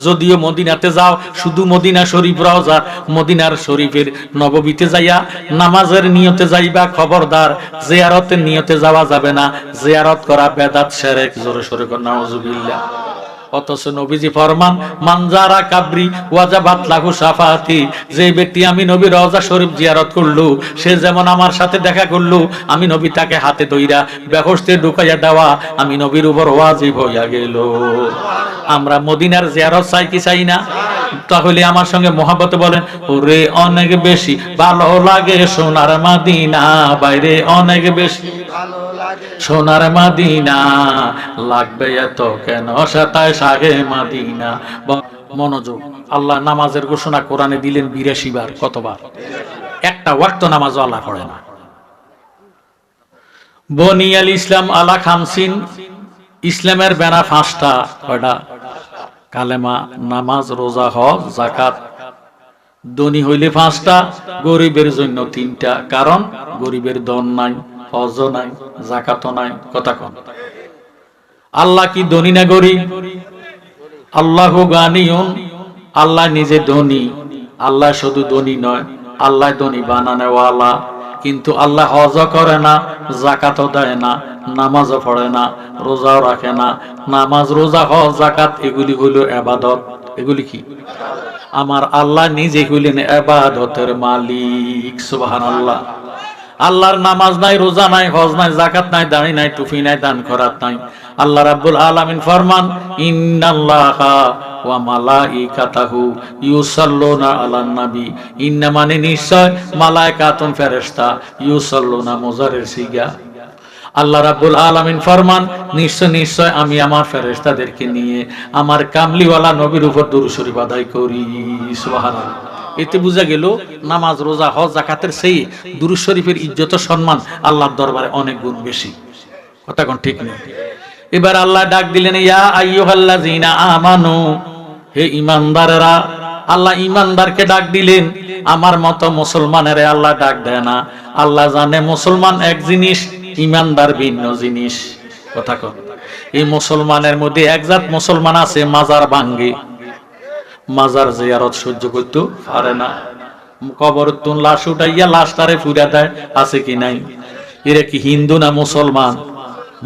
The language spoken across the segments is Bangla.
যদিও মদিনাতে যাও, শুধু মদিনা শরীফ রওজা মদিনার শরীফের নববীতে যাইয়া নামাজের নিয়তে যাইবা, খবরদার জিয়ারতের নিয়তে যাওয়া যাবে না। জিয়ারত করা বেদাত, শিরক। জোরে সোরে কর নাউজুবিল্লাহ। অথচ নবীজি ফরমান, মানজারা কাবরি ওয়াজাবাত লাহু শাফাআতি, যে ব্যক্তি আমি নবী রওজা শরীফ জিয়ারত করলো, সে যেমন আমার সাথে দেখা করলো, আমি নবী তাকে হাতে ধইরা বেহেশতে ঢুকাইয়া দেওয়া আমি নবীর উপর ওয়াজিব হইয়া গেল। আমরা মদিনার জিয়ারত চাই কি চাই না? তাহলে আমার সঙ্গে মহব্বতে বলেন, ওরে অনেক বেশি ভালো লাগে সোনার মদিনা, বাইরে অনেক বেশি ভালো লাগে সোনার মদিনা, লাগবে এত কেন সাতায় সাগে মদিনা। মনোযোগ, আল্লাহ নামাজের ঘোষণা কোরআনে দিলেন 82 বার। কতবার? একটা ওয়াক্ত নামাজ আল্লাহ পড়ে না। বনিয়াল ইসলাম আলা খামসিন, ইসলামের বেনা 5টা। কয়টা? কালেমা, নামাজ, রোজা, হজ, যাকাত। ধনী হইলে 5টা, গরিবের জন্য 3টা। কারণ গরিবের ধন নাই, হজ নাই, যাকাত নাই। কথা কন। আল্লাহ কি ধনী না গরিব? আল্লাহু গানিয়ুন, আল্লাহ নিজে ধনী। আল্লাহ শুধু ধনী নয়, আল্লাহ ধনী বানানেওয়ালা। কিন্তু আল্লাহ হজ করে না, যাকাতও দেয় না, নামাজও পড়ে না, রোজাও রাখে না। নামাজ, রোজা, হজ, যাকাত এগুলি হইল ইবাদত। এগুলি কি? আমার আল্লাহ নিজে হইলেন ইবাদতের মালিক। সুবহানাল্লাহ। আল্লাহর নামাজ নাই, রোজা নাই, হজ নাই, যাকাত নাই, দাড়ি নাই, টুপি নাই, দান খয়রাত নাই। আল্লাহ রাব্বুল আলামিন ফরমান, ইন্নাল্লাহা ওয়া মালাইকাতাহু ইউসাল্লুনা আলান নবী। ইন্না মানে নিশ্চয়, মালায়েকাতুন ফেরেশতা, ইউসাল্লুনা মুজারের সিগা। আল্লাহ রাব্বুল আলামিন ফরমান, নিশ্চয় নিশ্চয় আমি আমার ফেরেশতাদেরকে নিয়ে আমার কামলিওয়ালা নবীর উপর দুরূদ শরীফ আদায় করি। সুবহানাল্লাহ। এতে বোঝা গেল নামাজ, রোজা, হজ, যাকাতের সেই দুরূদ শরীফের ইজ্জত সম্মান আল্লাহর দরবারে অনেক গুণ বেশি। কথা কোন ঠিক নেই? এবার আল্লাহ ডাক দিলেন, ইয়া আইয়ুহাল্লাযীনা আমানু, হে ঈমানদাররা। আল্লাহ ঈমানদারকে ডাক দিলেন, আমার মতো মুসলমানেরে আল্লাহ ডাক দেয় না। আল্লাহ জানে মুসলমান এক জিনিস, ঈমানদার ভিন্ন জিনিস। কথা কন। এই মুসলমানের মধ্যে একজাত মুসলমান আছে মাজার ভাঙ্গে, মাজার জিয়ারত সহ্য করতে পারে না, কবর তুন লাশ উঠাইয়া লাশটারে ফুইরা দেয়। আছে কি নাই? এরা কি হিন্দু না মুসলমান?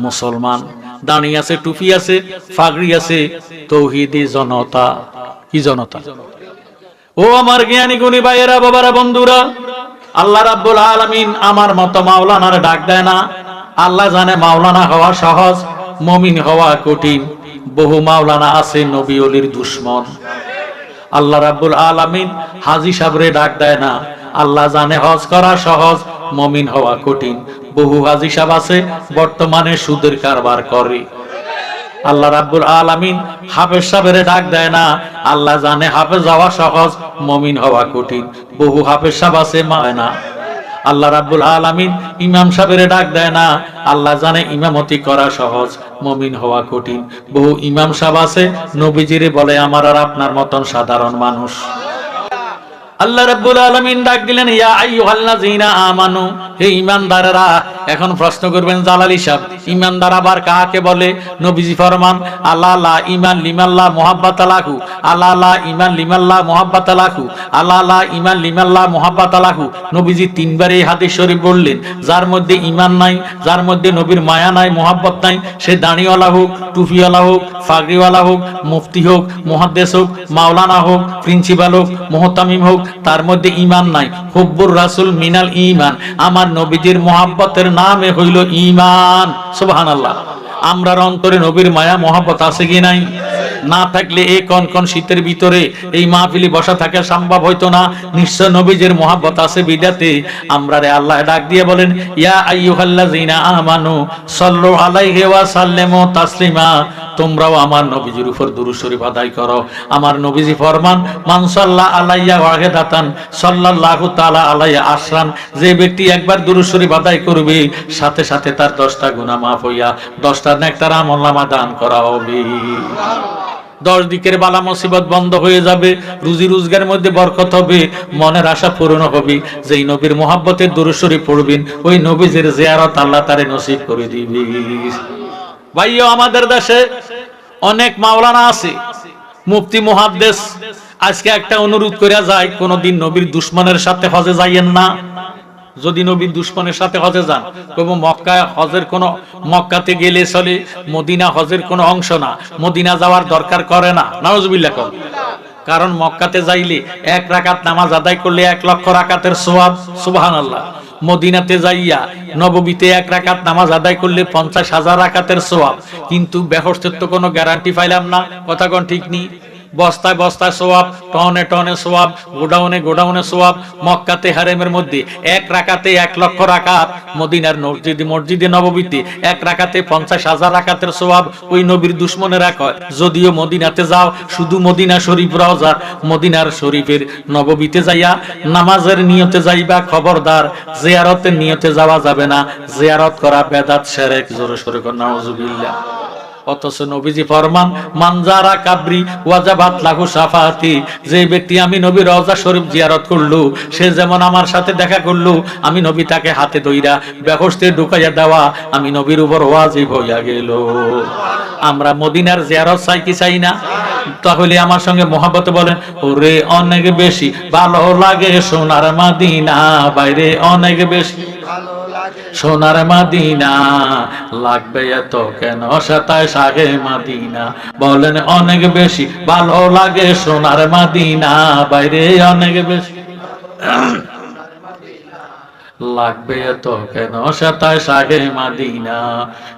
মুসলমান। দাঁড়ি আছে, টুপি আছে, পাগড়ি আছে, তৌহিদি জনতা। কি জনতা? ও আমার জ্ঞানী গুণী ভাইয়েরা, বাবারা, বন্ধুরা, আল্লাহ রাব্বুল আলামিন আমার মতো মাওলানার ডাক দেয় না। আল্লাহ জানে মাওলানা হওয়া সহজ, মুমিন হওয়া কঠিন। বহু মাওলানা আছে নবী ওলির দুশমন। আল্লাহ রাব্বুল আলামিন হাজী সাহেবরে ডাক দেয় না। আল্লাহ জানে হজ করা সহজ, মুমিন হওয়া কঠিন। বহু হাজী সাহেব আছে বর্তমানে সুদের কারবার করে। আল্লাহ রাব্বুল আলামিন হাফেজ সাহেবরে ডাক দেয় না। আল্লাহ জানে হাফেজ হওয়া সহজ, মুমিন হওয়া কঠিন। বহু হাফেজ সাহেব আছে মানে না। আল্লাহ রাব্বুল আলামিন ইমাম সাহেবরে ডাক দেয় না। আল্লাহ জানে ইমামতি করা সহজ, মুমিন হওয়া কঠিন। বহু ইমাম সাহেব আছে নবীজিরে বলে আমার আর আপনার মতন সাধারণ মানুষ। আল্লাহ রাব্বুল আলামিন ডাক দিলেন, ইয়া আইয়ুহাল্লাযীনা আমানু, হে ঈমানদাররা। এখন প্রশ্ন করবেন জালালী সাহেব, ঈমানদার আবার কাকে বলে? নবীজি ফরমান, আলা লা ঈমান লিমাল্লাহ মুহাব্বাতালাহু, আলা লা ঈমান লিমাল্লাহ মুহাব্বাতালাহু, আলা লা ঈমান লিমাল্লাহ মুহাব্বাতালাহু। নবীজি 3 বার এই হাদিস শরীফ বললেন। যার মধ্যে ঈমান নাই, যার মধ্যে নবীর মায়া নাই, মুহাব্বত নাই, সে দাড়িওয়ালা হোক, টুপিওয়ালা হোক, পাগড়িওয়ালা হোক, মুফতি হোক, মুহাদ্দিস হোক, মাওলানা হোক, প্রিন্সিপাল হোক, মুহতামিম হোক, তার মধ্যে ঈমান নাই। হুব্বুর রাসূল মিনাল ঈমান, আমার নবীজির মুহাব্বতের নামে হইল ঈমান। সুবহানাল্লাহ। আমরার অন্তরে নবীর মায়া মহব্বত আছে কি নাই? না থাকলে এই কনকন শীতের ভিতরে এই মাহফিলে বসা থাকা সম্ভব হইতো না। নিশ্চয় নবীজির মহব্বত আছে বিদাতে আমরা রে আল্লাহ ডাক দিয়ে বলেন, ইয়া আইয়ুহাল্লাযীনা আমানু সাল্লু আলাইহি ওয়া সাল্লিমু তাসলিমা। তোমরাও আমার নবীজির উপর দুরূদ শরীফ আদায় করো। আমার নবীজি ফরমান, মান সাল্লা আলাইয়া ওয়াহিদাতান সাল্লাল্লাহু তাআলা আলাইহি আশরান। যে ব্যক্তি একবার দুরূদ শরীফ আদায় করবে, সাথে সাথে তার 10টা গুনাহ মাফ হইয়া 10টা নেকটার আমলনামা দান করা হবে। 10 দিকের বালা মুসিবত বন্ধ হয়ে যাবে, রুজি রোজগারের মধ্যে বরকত হবে, মনের আশা পূরণ হবে। যেই নবীর মুহাব্বতের দুরূদ শরীফ পড়বেন, ওই নবীজির জিয়ারত আল্লাহ তারে নসিব করে দিবে। ভাইও, আমাদের দেশে অনেক মাওলানা আছে, মুফতি মুহাদ্দিস আজকে একটা অনুরোধ করা যায়, কোনদিন নবীর দুশমনের সাথে হজে যাইয়েন না। যদি নবীর দুশমনের সাথে হজে যান, কইব মক্কা হজের কোন, মক্কাতে গেলে চলে, মদিনা হজের কোন অংশ না, মদিনা যাওয়ার দরকার করে না। নাউজুবিল্লাহ কর। কারণ মক্কাতে যাইলে 1 রাকাত নামাজ আদায় করলে 1 লক্ষ রাকাতের সওয়াব, সুবহানাল্লাহ। মদিনাতে যাইয়া নববীতে 1 রাকাত নামাজ আদায় করলে 50,000 রাকাতের সওয়াব। কিন্তু বেহেশতের তো কোনো গ্যারান্টি পাইলাম না, কথা কোন ঠিক নি। বস্তায় বস্তায় সোয়াব, টনে টনে সোয়াব, গোডাউনে গোডাউনে সোয়াব। মক্কাতে হারেমের মধ্যে 1 রাকাতে 1 লক্ষ রাকাত, মদিনার মসজিদে নববীতে 1 রাকাতে 50,000 রাকাতের সোয়াব। ওই নবীর দুশমনেরা কয়, যদিও মদিনাতে যাও, শুধু মদিনা শরীফ রওজা, মদিনার শরীফের নববীতে যাইয়া নামাজের নিয়তে যাইবা, খবরদার জিয়ারতের নিয়তে যাওয়া যাবে না। জিয়ারত করা বেদাত, শিরক। জোরে সোরে কর নাউজুবিল্লাহ। অথচ নবীজি ফরমান, মানজারা কাবরি ওয়াজাবাত লাহু শাফাআতি, যে ব্যক্তি আমি নবীর রওজা শরীফ জিয়ারত করলো, সে যেমন আমার সাথে দেখা করলো, আমি নবী তাকে হাতে ধইরা বেহেশতে ঢুকাইয়া দেওয়া আমি নবীর উপর ওয়াজিব হইয়া গেল। আমরা মদিনার জিয়ারত চাই কি চাই না? তাহলে আমার সঙ্গে মহব্বতে বলেন, ওরে অনেক বেশি ভালো লাগে সোনার মদিনা, বাইরে অনেক বেশি সোনার মদিনা, লাগবে এত কেন সাতায় সাগে মদিনা। বলেন অনেক বেশি ভালো লাগে সোনার মদিনা, বাইরে অনেক বেশি লাগবে এত কেন সাতায় সাগে মদিনা।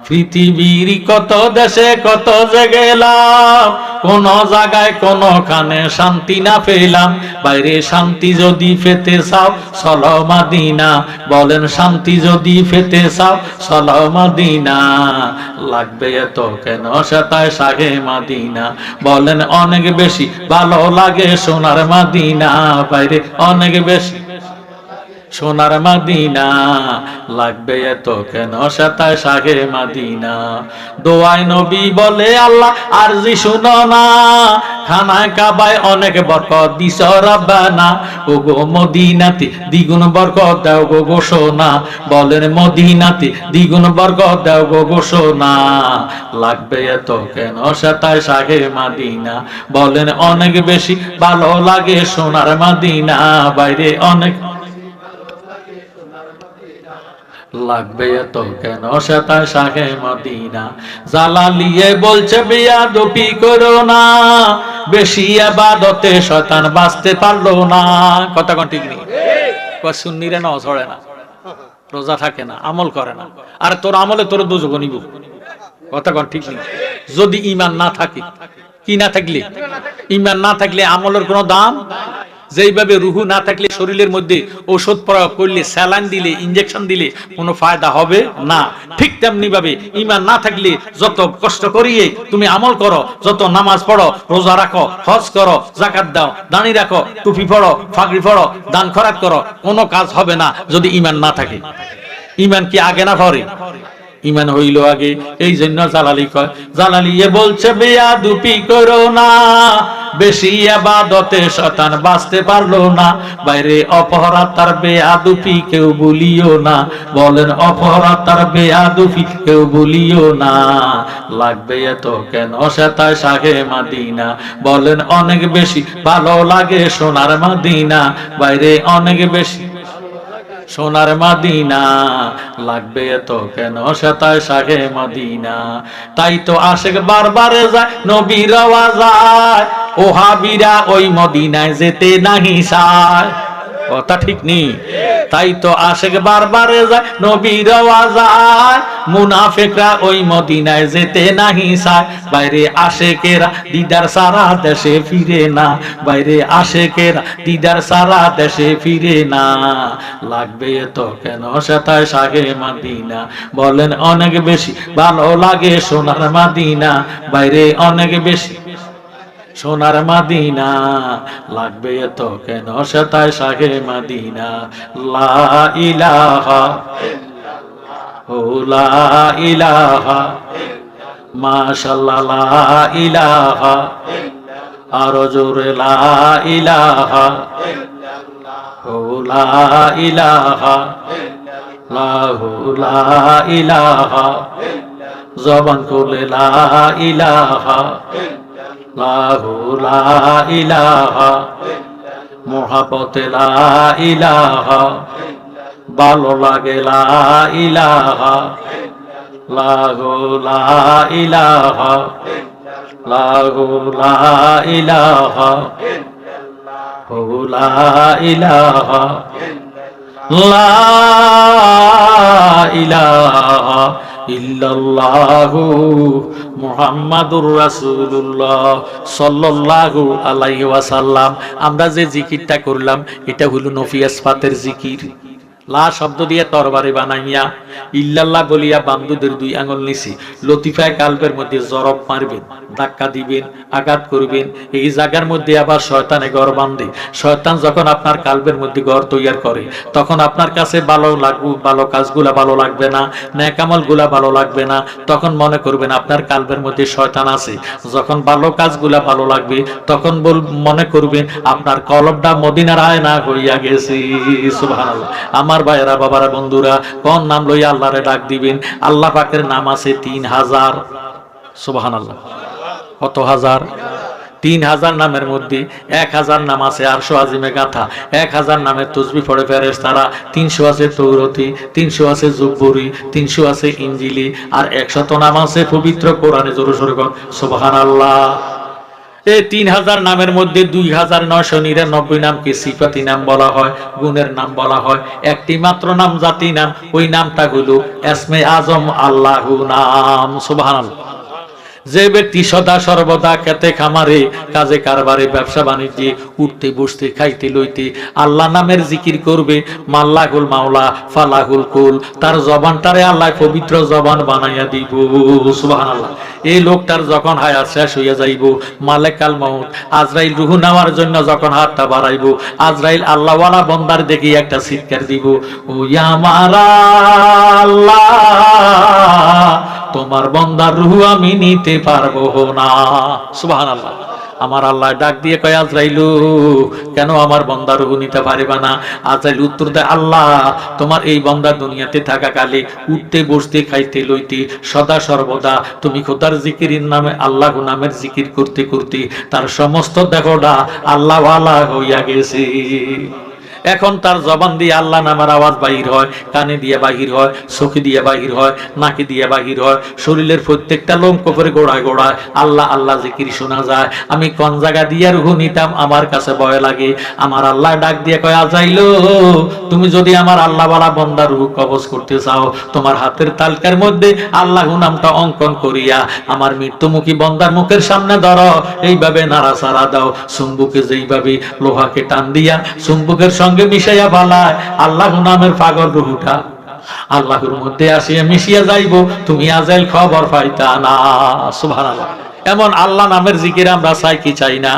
পৃথিবীর কত দেশে কত যে গেলাম, কোন জায়গায় কোনখানে শান্তি না পেলাম, বাইরে শান্তি যদি পেতে চাও চলো মদিনা। বলেন শান্তি যদি পেতে চাও চলো মদিনা, লাগবে এত কেন সাতায় সাগে মদিনা। বলেন অনেক বেশি ভালো লাগে সোনার মদিনা, বাইরে অনেক বেশি সোনার মদিনা, লাগবে এত কেন সাতায় সাগে মদিনা। দোয়ায় নবী বলে, আল্লাহ আরজি শুনো না, খানায় কাবায় অনেক বরকত দিছ রব্বানা। ও গো মদিনাতে দ্বিগুণ বরকত দাও গো ঘোষণা। বলেন মদিনাতে দ্বিগুণ বরকত দাও গো ঘোষণা, লাগবে এত কেন সাতায় সাগে মদিনা। বলেন অনেক বেশি ভালো লাগে সোনার মদিনা, বাইরে অনেক লাগবে এত কেন সাতায় সাগে মদিনা। জালালিয়ে বলছে বেয়াদবি করো না, বেশি ইবাদতে শয়তান বাঁচতে পারলো না। কথা কোন ঠিক নেই? সুন্নিরা না ছড়ে না, রোজা থাকে না, আমল করে না, আর তোর আমলে তোর দুজক নিব। কথা কোন ঠিক নেই? যদি ঈমান না থাকে, কি না থাকলে? ঈমান না থাকলে আমলের কোনো দাম। যেইভাবে রুহু না থাকলে শরীরের মধ্যে ওষুধ প্রয়োগ করলে, স্যালাইন দিলে, ইনজেকশন দিলে কোনো ফায়দা হবে না, ঠিক তেমনি ভাবে ঈমান না থাকলে যত কষ্ট করিয়ে তুমি আমল করো, যত নামাজ পড়ো, রোজা রাখো, হজ করো, যাকাত দাও, দানি রাখো, টুপি পড়ো, ফাগড়ি পড়ো, দান খয়রাত করো, কোনো কাজ হবে না যদি ঈমান না থাকে। ঈমান কি আগে না পরে? ঈমান হইল আগে। এই জন্য জালালি কয়, জালালিয়ে বলছে বেয়াদবি করো না, বেশি ইবাদতে শয়তান বাঁচতে পারলো না, বাইরে অপরাধ তার বেয়াদবি কেউ ভুলিও না। বলেন অপরাধ তার বেয়াদবি কেউ ভুলিও না, লাগবে এত কেন সাতায় সাগে মদিনা। বলেন অনেক বেশি ভালো লাগে সোনার মদিনা, বাইরে অনেক বেশি সোনার মদিনা, লাগবে এত কেন সাতায় সাগে মদিনা। তাই তো আশেক বারবারে যায় নবীর রওজায়, ওহাবীরা ওই মদিনায় যেতে নাহি চায়। কথা ঠিক নেই? তাই তো আশেক বারবারে যায় নবীর রওজায়, মুনাফিকরা ওই মদিনায় যেতে নাহি চায়, বাইরে আশেকেরা দিদার সারা দেশে ফিরে না, বাইরে আশেকেরা দিদার সারা দেশে ফিরে না, লাগবে এত কেন সাতায় সাগে মদিনা। বলেন অনেক বেশি ভালো লাগে সোনার মদিনা, বাইরে অনেক বেশি সোনার মদিনা, লাগবে এত কেন সাতায় সাগে মদিনা। লা ইলাহা ও লা ইলাহা, মাশাআল্লাহ লা ইলাহা, আরো জোরে লা ইলাহা ও লা ইলাহা, লাহু লা ইলাহা, জবান খুলে লা ইলাহা লাহু লা ইলাহা মুহাব্বতে লা ইলাহা ভালো লাগে লা ইলাহা লাহু লা ইলাহা লাহু লা ইলাহা লা ইলাহা লা ইলাহা ইল্লাল্লাহু মুহাম্মাদুর রাসূলুল্লাহ সাল্লাল্লাহু আলাইহি ওয়াসাল্লাম। আমরা যে জিকিরটা করলাম এটা হলো নফি আসফাতের জিকির। লা শব্দ দিয়ে তরবারি বানাইয়া ইল্লাল্লাহ বলিয়া বান্দুদের দুই আঙ্গুল নিছি লতিফায় কালবের মধ্যে জরব মারবেন, ধাক্কা দিবেন, আঘাত করবেন। এই জায়গার মধ্যে আবার শয়তানে ঘর বাঁধে। শয়তান যখন আপনার কালবের মধ্যে ঘর তৈয়ার করে তখন আপনার কাছে ভালো লাগবে, ভালো কাজগুলা ভালো লাগবে না, নেক আমলগুলা ভালো লাগবে না। তখন মনে করবেন আপনার কালবের মধ্যে শয়তান আছে। যখন ভালো কাজগুলা ভালো লাগবে তখন মনে করবেন আপনার কলবটা মদিনার আয়না হইয়া গেছে। সুবহানাল্লাহ। আমার ভাইয়েরা, বাবারা, বন্ধুরা, কোন নাম লইয়া আল্লাহরে ডাক দিবেন? আল্লাহ পাকের নাম আছে 3000। সুবহানাল্লাহ। কত হাজার? 3000 নামের মধ্যে 1000 নাম আছে আরশ আজিমে গাথা। 1000 নামের তসবিহ পড়ে ফেরেশতারা। 300 আছে তৌরাতি, 300 আছে জুবুরি, 300 আছে ইনজিলি, আর 100 নাম আছে পবিত্র কোরআনে। জোরে সোরে বল সুবহানাল্লাহ। এই 3000 নামের মধ্যে 2999 নামকে সিফাতি নাম বলা হয়, গুণের নাম বলা হয়। একটি মাত্র নাম জাতি নাম, ওই নামটা হলো ইসমে আজম আল্লাহু নাম। সুবহানাল্লাহ। যে ব্যক্তি সদা সর্বদা খেতে খামারে কাজে কারবারে ব্যবসা বাণিজ্যে উঠতে বসতে খাইতে লইতে আল্লাহ নামের জিকির করবে, মাল্লাহুল মাওলা ফালাহুল কুল, তার জবানটারে আল্লাহ পবিত্র জবান বানাইয়া দিব। সুবহানাল্লাহ। এই লোকটার যখন হায়াত শেষ হইয়া যাইব, মালেকাল মাউত আজরাইল রুহু নেওয়ার জন্য যখন হাতটা বাড়াইব, আজরাইল আল্লাহওয়ালা বন্দার দেখি একটা চিৎকার দিব, ও আমার আল্লাহ, তোমার বন্দার রুহু আমি নিতে পারবো না। সুবহানাল্লাহ। আমার আল্লাহ ডাক দিয়ে কয়, আজরাইলু, কেন আমার বন্দার রুহু নিতে পারবে না? আজরাইল উত্তর দেয়, আল্লাহ, তোমার এই বন্দা দুনিয়াতে থাকাকালে উঠতে বসতে খাইতে লইতে সদা সর্বদা তুমি খোদার জিকিরের নামে আল্লাহ নামের জিকির করতে করতে তার সমস্ত দেহটা আল্লাহওয়ালা হইয়া গেছে। এখন তার জবান দিয়ে আল্লাহ নামের আওয়াজ বাহির হয়, কানে দিয়ে বাহির হয়, চোখে দিয়ে বাহির হয়, নাকে দিয়ে বাহির হয়, শরীরের প্রত্যেকটা লোম কোপরে গোড়ায় গোড়ায় আল্লাহ আল্লাহ জিকির শোনা যায়। আমি কোন জায়গা দিয়ে রুহু নিতাম আমার কাছে ভয় লাগে। আমার আল্লাহ ডাক দিয়ে কয়, আজাইলো, তুমি যদি আমার আল্লাহওয়ালা বন্দা রুহু কবজ করতে চাও, তোমার হাতের তালকার মধ্যে আল্লাহ নামটা অঙ্কন করিয়া আমার মৃত্যুমুখী বন্দার মুখের সামনে ধরো, এইভাবে নাড়াচাড়া দাও। চুম্বুকে যেইভাবে লোহাকে টান দিয়া চুম্বুকের সঙ্গে মিশাইয়া বালায় আল্লাহ নামের পাগল রুহুটা আল্লাহর মধ্যে আসিয়া মিশিয়া যাইব, তুমি আজাইল খবর পাইতা না। সুবহানাল্লাহ। এমন আল্লাহ নামের জিকির আমরা চাই কি চাই না?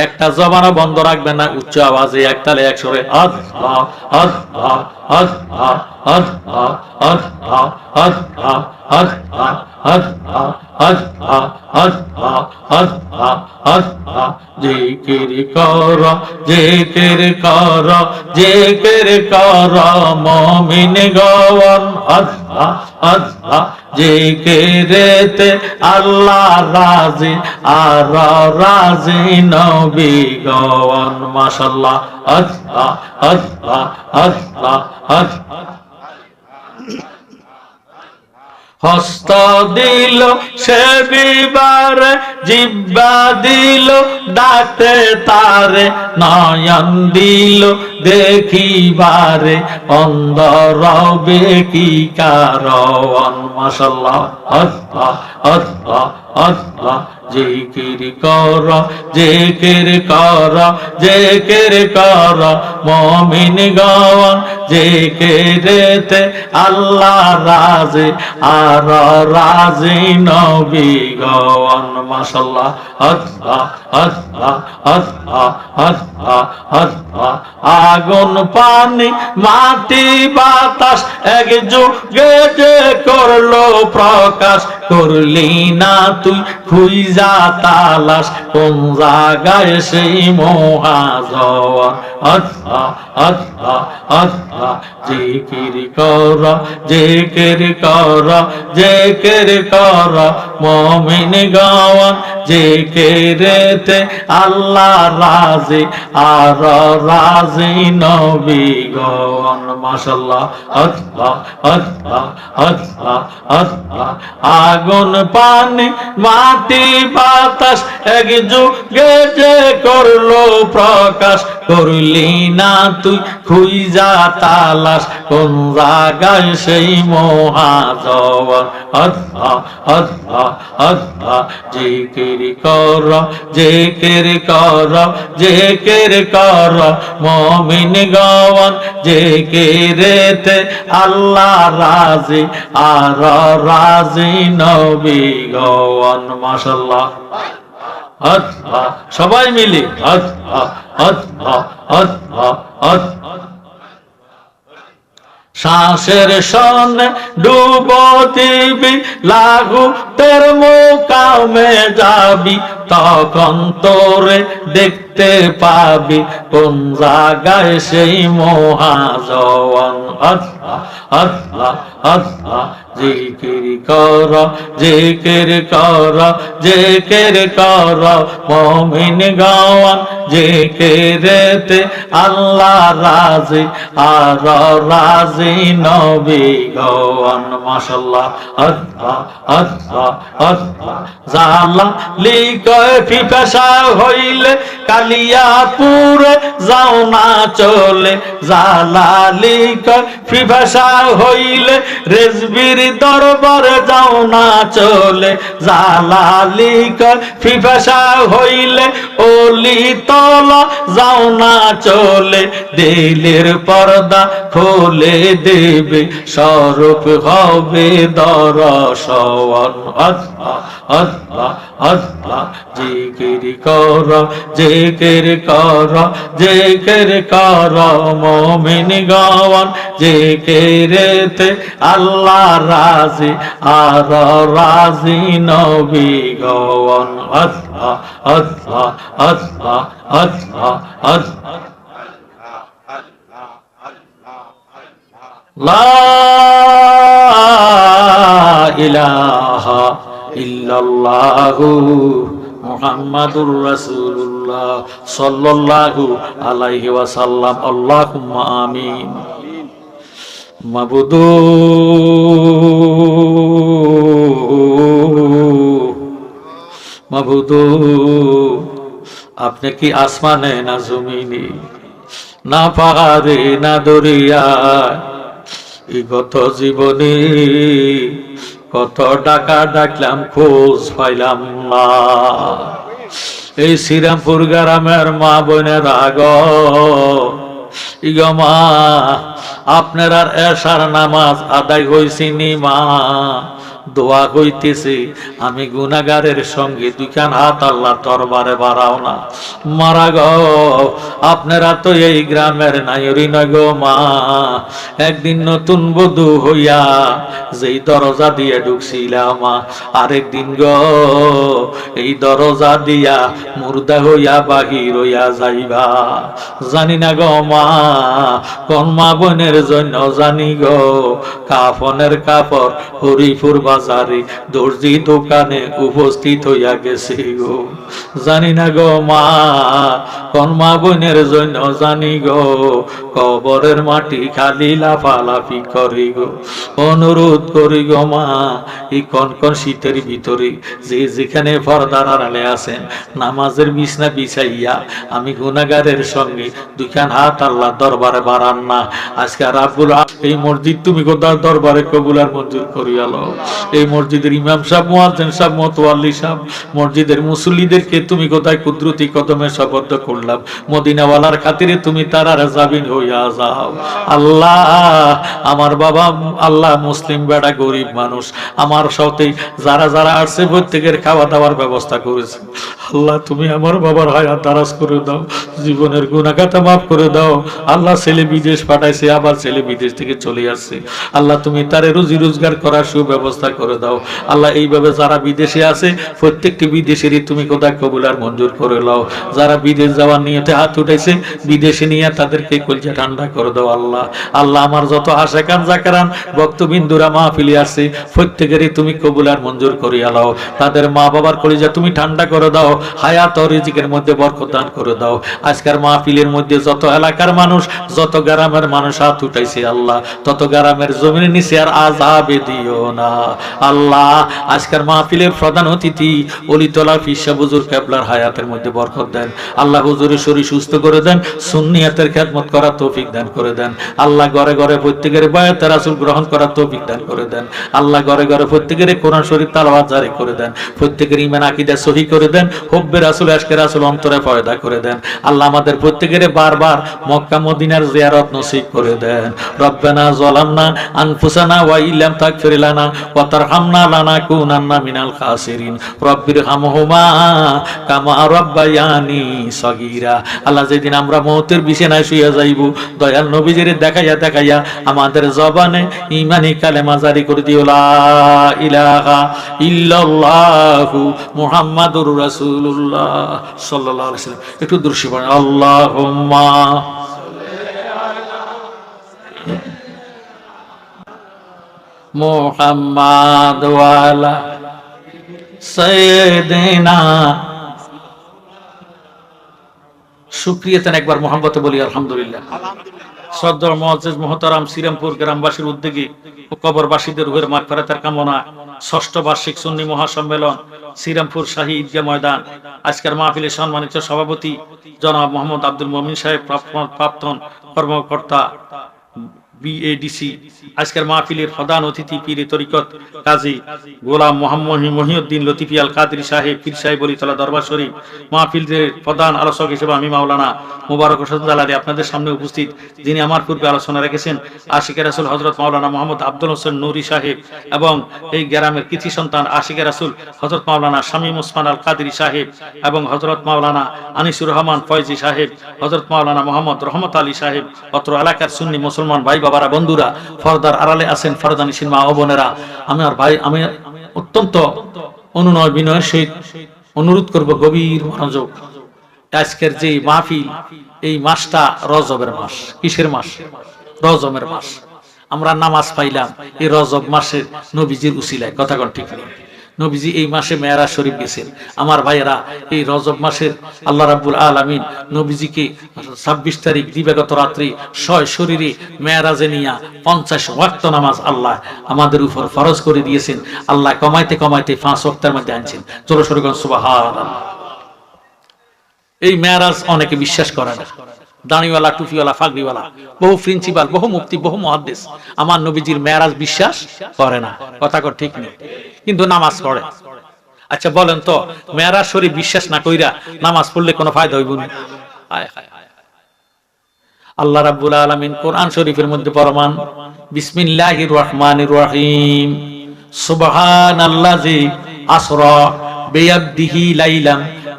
একটা জবানও বন্ধ রাখবে না, উচ্চ আওয়াজে একতালে একসরে আল্লাহ আল্লাহ আল্লাহ আল্লাহ আল্লাহ আল্লাহ আল্লাহ আল্লাহ আল্লাহ আল্লাহ আল্লাহ আল্লাহ জিকির কর, জিকির কর, জিকির কর মুমিন গণ। আল্লাহ আল্লাহ জিকিরেতে আল্লাহ রাজি আর রাজি নবী গণ। মাশাআল্লাহ। আল্লাহ আল্লাহ আল্লাহ আল্লাহ। হস্ত দিল সে বিবারে, জিব্বা দিল ডাকতে তারে, নয়ন দিল দেখিবারে, অন্ধ রবে কি কারণ। মাশাআল্লাহ। আল্লাহ আল্লাহ আল্লাহ জিকির কর, জিকির কর, জিকির কর মুমিন গণ। জিকিরেতে আল্লাহ রাজি আর রাজি নবী গণ। মাশাআল্লাহ। আল্লাহ আল্লাহ আল্লাহ আল্লাহ আল্লাহ। আগুন পানি মাটি বাতাস একযোগে যে করলো প্রকাশ, করলি না তুই খুঁজা তালাশ কোন জায়গায় সেই মহাজওয়ান আল্লাহ আল্লাহ আল্লাহ জিকির কর জিকির কর জিকির কর মুমিন গাওয়ান জিকিরেতে আল্লাহ রাজি আর রাজি নবী গাওয়ান মাশাআল্লাহ আল্লাহ আল্লাহ আল্লাহ আল্লাহ আগুন পানি মাটি বাতাস একযুগে যে করলো প্রকাশ করলি না তুই খুঁজা তালাশ কোন জায়গায় সেই মহাজওয়ান আল্লাহ আল্লাহ আল্লাহ জিকির কর জিকির কর জিকির কর মুমিন গাওয়ান জিকিরেতে আল্লাহ রাজি আর রাজি নবী গাওয়ান মাশাআল্লাহ আল্লাহ সবাই মিলে আল্লাহ আল্লাহ আল্লাহ আল্লাহ শ্বাসের সনে ডুবো দিবি লাগু তের মুকামে যাবি তখন তোরে দেখতে পাবি কোন জায়গায় সেই মহাজওয়ান আল্লাহ আল্লাহ আল্লাহ জিকির কর জিকির কর জিকির কর মুমিন গাওয়ান জিকিরেতে আল্লাহ রাজি আর রাজি নবী গাওয়ান মাশাআল্লাহ আল্লাহ আল্লাহ আল্লাহ জালা লিকয় পিপাসা হইলে কালিয়াপুরে যাও না চলে জালা লিকয় পিপাসা হইলে রেজবির দরবারে যাও না চলে জালা লিকয় পিপাসা হইলে ওলি তলা যাও না চলে দিলের পর্দা খুলে দেবে স্বরূপ হবে দর্শন আল্লাহ আল্লাহ আল্লাহ জিকির কর জিকির কর জিকির কর মুমিন গাওয়ান জিকিরেতে আল্লাহ রাজি আর রাজি নবী গাওয়ান আল্লাহ আল্লাহ আল্লাহ আল্লাহ আল্লাহ লা ইলাহা ইল্লাল্লাহু মুহাম্মাদুর রাসূলুল্লাহ সাল্লাল্লাহু আলাইহি ওয়াসাল্লাম আল্লাহুম্মা আমিন মাবুদু মাবুদু আপনি কি আসমানে না জমিনে না পাহাড়ে না দরিয়ায় এই গত জীবনে কত ডাকা ডাকলাম খোঁজ পাইলাম না এই শ্রীরামপুর গ্রামের মা বোনের আগ ইগমা আপনার আর এশার নামাজ আদায় হইছিনি মা দোয়া হইতেছে আমি গুনাহগারের সঙ্গে দুইখান হাত আল্লাহ দরবারে বাড়াও না মারা গো আপনারা তো এই গ্রামের নাইরি নয় গো মা একদিন নতুন বধূ হইয়া যেই দরজা দিয়ে ঢুকছিলাম মা আরেকদিন গো এই দরজা দিয়া মুর্দা হইয়া বাহির হইয়া যাইবা জানি না গো মা কোন মা বোনের জন্য জানি গো কাফনের কাপড় হরিপুর বাজারে দর্জি দোকানে উপস্থিত হইয়া গেছে গো জানি না গো মা কোন মা বোনের জন্য জানি গো কবরের মাটি খালি লাফালাফি করি গো অনুরোধ করি গো মা এই কোন কোন শীতের ভিতরে যে যেখানে পর্দার আড়ালে আছেন নামাজের বিছনা বিছাইয়া আমি গুনাহগারের সঙ্গে দুইখান হাত আল্লাহ দরবারে বাড়ান না আজকে রাব্বুল এই মসজিদ তুমি কোথাও দরবারে কবুল আর মঞ্জুর করিয়া লও এই মসজিদের ইমাম সাহেব মুয়াজ্জিন সাহেব মুতাওয়াল্লি সাহেব মসজিদের মুসল্লিদেরকে তুমি কোথায় কুদরতি কদমে শপথ করলাম মদিনাওয়ালার খাতিরে তুমি তারার জাবিন হইয়া যাও আল্লাহ আমার বাবা আল্লাহ মুসলিম বেড়া গরিব মানুষ আমার সাথে যারা যারা আসছে প্রত্যেকের খাওয়া দাওয়ার ব্যবস্থা করেছে আল্লাহ তুমি আমার বাবার হায়াত দারাজ করে দাও জীবনের গুনাহগাতা মাফ করে দাও আল্লাহ ছেলে বিদেশ পাঠাইছে আবার ছেলে বিদেশ থেকে চলে আসছে আল্লাহ তুমি তারে রুজি রোজগার করার সুব্যবস্থা করে দাও আল্লাহ। এইভাবে যারা বিদেশে আছে প্রত্যেকটি বিদেশেরই তুমি খোদা কবুল আর মঞ্জুর করে নাও। যারা বিদেশ যাওয়ার নিয়তে হাত উঠাইছে বিদেশে নিয়ে তাদেরকে কলজা ঠান্ডা করে দাও আল্লাহ। আল্লাহ আমার যত আশেকান জাকেরান ভক্তবিন্দুরা মাহফিলে আছে প্রত্যেকেরই তুমি কবুল আর মঞ্জুর করিয়া নাও। তাদের মা বাবার কলিজা তুমি ঠান্ডা করে দাও, হায়াত ও রিজিকের মধ্যে বরকত দান করে দাও। আজকের মাহফিলের মধ্যে যত এলাকার মানুষ যত গ্রামের মানুষ হাত উঠাইছে আল্লাহ তত গ্রামের জমির নিচে আর আযাবে দিও না আল্লাহ। আজকের মাহফিলের প্রধান অতিথি অলিতলা ফিসা হুজুর কেবলার হায়াতের মধ্যে বরকত দেন আল্লাহ। হুজুরের শরীর সুস্থ করে দেন, সুন্নিয়াতের খেদমত করার তৌফিক দান করে দেন আল্লাহ। ঘরে ঘরে প্রত্যেকের বায়াতে রাসূল গ্রহণ করার তৌফিক দান করে দেন আল্লাহ। ঘরে ঘরে প্রত্যেকের কোরআন শরীফ তেলাওয়াত জারি করে দেন, প্রত্যেকের ঈমান আকীদা সহিহ করে দেন, হুব্বে রাসূল আশকে রাসূল অন্তরে পয়দা করে দেন আল্লাহ। আমাদের প্রত্যেকের বারবার মক্কা মদিনার জিয়ারত নসিব করে দেন। রব্বানা যালামনা আনফুসানা ওয়া ইল্লাম তাগফির লানা ওয়া তারহামনা লানাকুনান্না মিনাল খাসিরিন রব্বিরহামহুমা কামা রাব্বায়ানি সগীরা। আল্লাহ যেদিন আমরা মওতের বিছানায় শুয়ে যাইব দয়াল নবীজির দেখাইয়া দেখাইয়া আমাদের জবানে ঈমানি কালেমা জারি করে দিও লা ইলাহা ইল্লাল্লাহু মুহাম্মাদুর রাসূলুল্লাহ সাল্লাল্লাহু আলাইহি ওয়াসাল্লাম। একটু দুরূদ পড়েন আল্লাহুম্মা মুহাম্মাদ ওয়া আলা সাইয়্যিদিনা। শুকরিয়াতেন একবার মোহাম্মতে বলি আলহামদুলিল্লাহ। সদর মুআজ্জিজ মুহতারাম শ্রীরামপুর গ্রামবাসীর উদ্যোগে ও কবরবাসীদের রূহের মাগফিরাতের কামনা ষষ্ঠ বার্ষিক সুন্নি মহাসম্মেলন শ্রীরামপুর শাহী ঈদগাহ ময়দান। আজকের মাহফিলের সম্মানিত সভাপতি জনাব মোহাম্মদ আব্দুল মুমিন সাহেব, প্রাক্তন কর্মকর্তা বিএডিসি। আজকের মাহফিলের প্রধান অতিথি পীর তরিকত কাজী গোলাম মোহাম্মদ মহিউদ্দিন লতিফি আল কাদরি সাহেব, পীর সাহেব অলিতলা দরবার শরীফ। মাহফিলের প্রধান আলোচক হিসেবে আমি মাওলানা মুবারক হোসেন জালালি আপনাদের সামনে উপস্থিত, যিনি আমার পূর্বে আলোচনা রেখেছেন আশিকে রাসূল হযরত মাওলানা মোহাম্মদ আব্দুল হোসেন নুরি সাহেব এবং এই গ্রামের কৃতি সন্তান আশিকে রাসূল হযরত মাওলানা শামীম ওসমান আল কাদরি সাহেব এবং হযরত মাওলানা আনিসুর রহমান ফয়জি সাহেব, হযরত মাওলানা মোহাম্মদ রহমত আলী সাহেব। অত্র এলাকার সুন্নি মুসলমান ভাই বাবারা, বন্ধুরা, পর্দার আড়ালে আছেন ফরদানিসীন মা ও বোনেরা, আমার ভাই, আমি অত্যন্ত অনুনয় বিনয়ের সহিত অনুরোধ করব গভীর মনোযোগ। আজকের যে মাহফিল, এই মাসটা রজবের মাস। কিসের মাস? রজবের মাস। আমরা নামাজ পাইলাম এই রজব মাসের নবীজির উসিলায়। কথা কোন ঠিক নেই? নবীজি এই মাসে মেরাজ শরীফ গেছেন। আমার ভাইয়েরা, এই রজব মাসের আল্লাহ রাব্বুল আলামিন নবীজিকে 26 তারিখ দিবাগত রাত্রি শরীরে মেরাজে নিয়া 50 ওয়াক্ত নামাজ আল্লাহ আমাদের উপর ফরজ করে দিয়েছেন। আল্লাহ কমাইতে কমাইতে 5 ওয়াক্তের মধ্যে আনছেন। জোরে সোরে বলেন সুবহানাল্লাহ। এই মেরাজ অনেকে বিশ্বাস করে না। দাড়িওয়ালা, টুপিওয়ালা, ফাগড়িওয়ালা, বহু প্রিন্সিপাল, বহু মুফতি, বহু মুহাদ্দিস আমার নবীজির মেরাজ বিশ্বাস করে না। কথা ঠিক নেই, কিন্তু নামাজ পড়ে। আচ্ছা বলেন তো, মেরাজ শরীফ বিশ্বাস না কইরা নামাজ পড়লে কোনো ফায়দা হইব না? আল্লাহ রাব্বুল আলামিন কোরআন শরীফের মধ্যে ফরমান, বিসমিল্লাহির রহমানির রহিম, সুবহানাল্লাযী আসরা বিয়াদিহি লাইলাম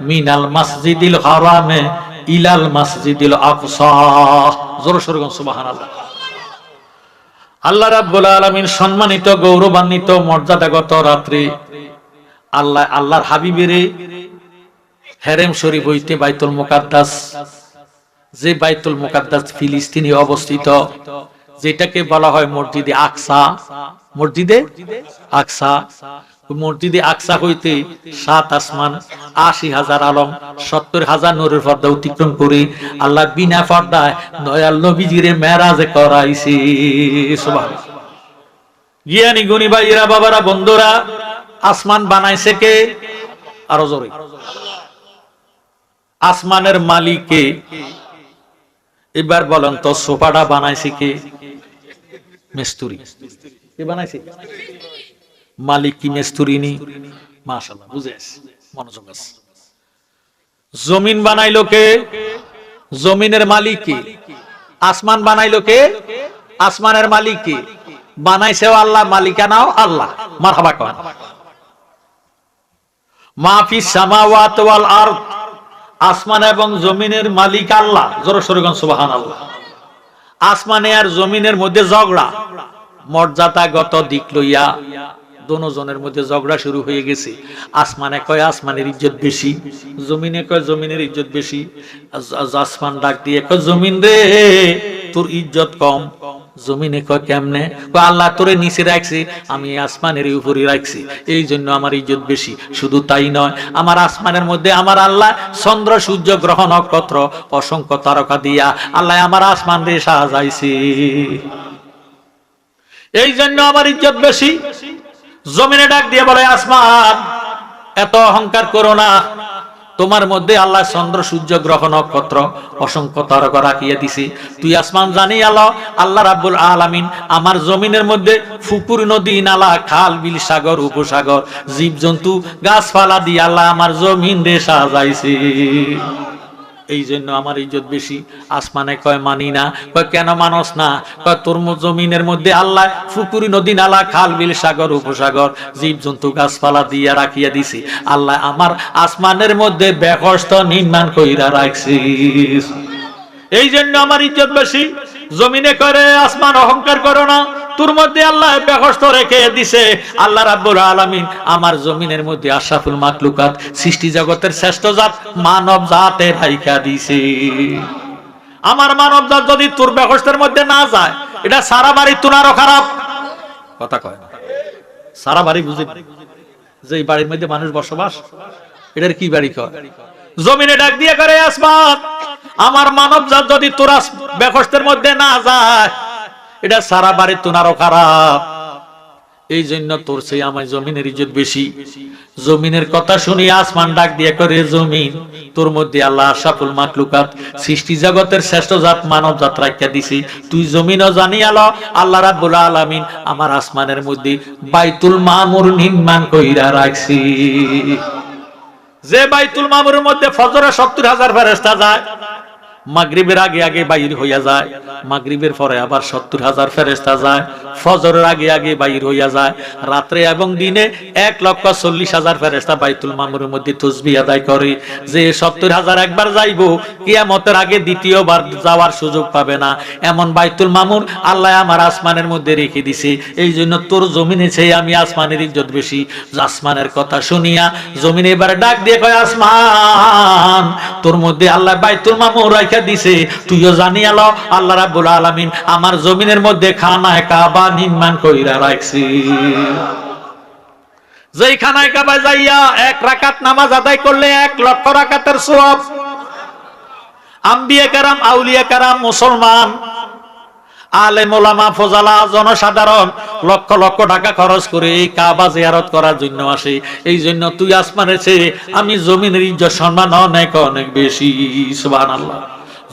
মিনাল মাসজিদিল হারামে ইলাল মাসজিদিল আকসা। জোরে সোরে বলেন সুবহানাল্লাহ। আল্লাহ রাব্বুল আলামিন সম্মানিত, গৌরবান্বিত, মর্যাদাগত রাত্রি আল্লাহর হাবিবের হেরেম শরীফ হইতে বাইতুল মুকাদ্দাস, যে বাইতুল মুকাদ্দাস ফিলিস্তিনে অবস্থিত, যেটাকে বলা হয় মসজিদে আকসা, মসজিদে আকসা, মসজিদে আকসা হইতে 7 আসমান, 80,000 আলম, 70,000 নূরের পর্দা অতিক্রম করে আল্লাহ বিনা পর্দায় দয়াল নবীজিরে মেরাজে করাইছে। সুবহানাল্লাহ। জ্ঞানী গুণী ভাইরা, বাবারা, বন্ধুরা, আসমান বানাইছে কে? আরো জোরে। আসমানের মালিক কে? এবার বলেন তো, সোফাটা বানাইছে কে? মিস্ত্রি। কে বানাইছে? মালিক কি মিস্ত্রি নি? মাশাআল্লাহ, বুঝেছ, মনোযোগ আছে। জমিন বানাইলো কে? জমিনের মালিক কে? আসমান বানাইলো কে? আসমানের মালিক কে? বানাইছেও আল্লাহ, মালিকানাও আল্লাহ। মারহাবা কন। মা ফিস সামাওয়াতি ওয়াল আরদ, আসমান এবং জমিনের মালিক আল্লাহ। জোরে সোরে বলেন সুবহানাল্লাহ। আসমানে আর জমিনের মধ্যে ঝগড়া, মর্যাদাগত দিক লইয়া দোনোজনের মধ্যে ঝগড়া শুরু হয়ে গেছে। আসমানে কয় আসমানের ইজ্জত বেশি, জমিনে কয় জমিনের ইজ্জত বেশি। আসমান ডাক দিয়ে কয় জমিন রে তোর ইজ্জত কম। জমিনে কয় কেমনে? কয় আল্লাহ তোরে নিচে রাখছি, আমি আসমানের উপরে রাখছি, এই জন্য আমার ইজ্জত বেশি। শুধু তাই নয়, আমার আসমানের মধ্যে আমার আল্লাহ চন্দ্র সূর্য গ্রহ নক্ষত্র অসংখ্য তারকা দিয়া আল্লাহ আমার আসমান রে সাজাইছে, এই জন্য আমার ইজ্জত বেশি। জমিনে ডাক দিয়ে বলে আসমান এত অহংকার করো না, তোমার মধ্যে আল্লাহ চন্দ্র সূর্য গ্রহ নক্ষত্র অসংখ্য তারকা রাখিয়ে দিছি। তুই আসমান জানি আল্লাহ আল্লাহ রাব্বুল আলামিন আমার জমিনের মধ্যে পুকুর নদী নালা খাল বিল সাগর উপসাগর জীবজন্তু গাছপালা দিয়ে আল্লাহ আমার জমিন রে সাজাইছে, এই জন্য আমার ইজ্জত বেশি। আসমানে কয় মানি না। কয় কেন মানস না? কয় তোর জমিনের মধ্যে আল্লাহ পুকুর নদী নালা খাল বিল সাগর উপসাগর জীবজন্তু গাছপালা দিয়া রাখিয়া দিছি, আল্লাহ আমার আসমানের মধ্যে বেকস্ত নির্মাণ কইরা রাখছি, এই জন্য আমার ইজ্জত বেশি। জমিনে করে আসমান অহংকার করো না, তোর মধ্যে আল্লাহ বেকস্ত রেখে দিছে। আল্লাহ রাব্বুল আলামিন আমার জমিনের মধ্যে আশরাফুল মাখলুকাত সৃষ্টি জগতের শ্রেষ্ঠ জাত মানব জাতে রাইখা দিছে। আমার মানব জাত যদি তোর বেকস্তের মধ্যে না যায়, এটা সারা বাড়ি তুনারও খারাপ কথা কয় না। সারা বাড়ি বুঝি যে এই বাড়ির মধ্যে মানুষ বসবাস, এটার কি বাড়ি কয়? জমিনে ডাক দিয়ে করে আসমান আমার মানব জাত যদি তোরা বেকস্তের মধ্যে না যায়, এটা সারা বাড়ি তুনারও খারাপ, এই জন্য তোর চেয়ে আমার জমিনের ইজ্জত বেশি। জমিনের কথা শুনি আসমান ডাক দিয়ে করে জমিন তোর মধ্যে আল্লাহ আশরাফুল মাখলুকাত সৃষ্টি জগতের শ্রেষ্ঠ জাত মানব জাত রাখিয়া দিছি, তুই জমিনও জানি আলো আল্লাহ রাব্বুল আলামিন আমার আসমানের মধ্যে বাইতুল মামুর নির্মাণ কইরা রাখছি, যে বাইতুল মামুরের মধ্যে ফজরে 70,000 ফেরেশতা যায়, মাগরিবের আগে আগে বাইর হইয়া যায়, মাগরিবের পরে আবার 70,000 ফেরেশতা যায়, ফজরের আগে আগে বাইর হইয়া যায়, রাত্রে এবং দিনে 1,40,000 ফেরেশতা বাইতুল মামুরের মধ্যে তাসবিহ আদায় করে। যে 70,000 একবার যাইবো, কিয়ামতের আগে দ্বিতীয়বার যাওয়ার সুযোগ পাবে না, এমন বাইতুল মামুর আল্লাহ আমার আসমানের মধ্যে রেখে দিছে, এই জন্য তোর জমিনে চেয়ে আমি আসমানের ইজ্জত বেশি। আসমানের কথা শুনিয়া জমিনে এবার ডাক দিয়ে কয় আসমান তোর মধ্যে আল্লাহ বাইতুল মামুর দিছে, তুইও জানি আলো আল্লাহ রাব্বুল আলামিন আমার জমিনের মধ্যে খানায়ে কাবা নির্মাণ কইরা রাখছি, যেই খানায়ে কাবা যাইয়া 1 রাকাত নামাজ আদায় করলে 1 লক্ষ রাকাতের সওয়াব। আম্বিয়া কেরাম আউলিয়া কেরাম মুসলমান আলেম ওলামা ফজলা জনসাধারণ লক্ষ লক্ষ টাকা খরচ করে এই কাবা জিয়ারত করার জন্য আসে, এই জন্য তুই আসমানের চেয়ে আমি জমিনের ইজ্জত সম্মান অনেক অনেক বেশি। সুবহানাল্লাহ।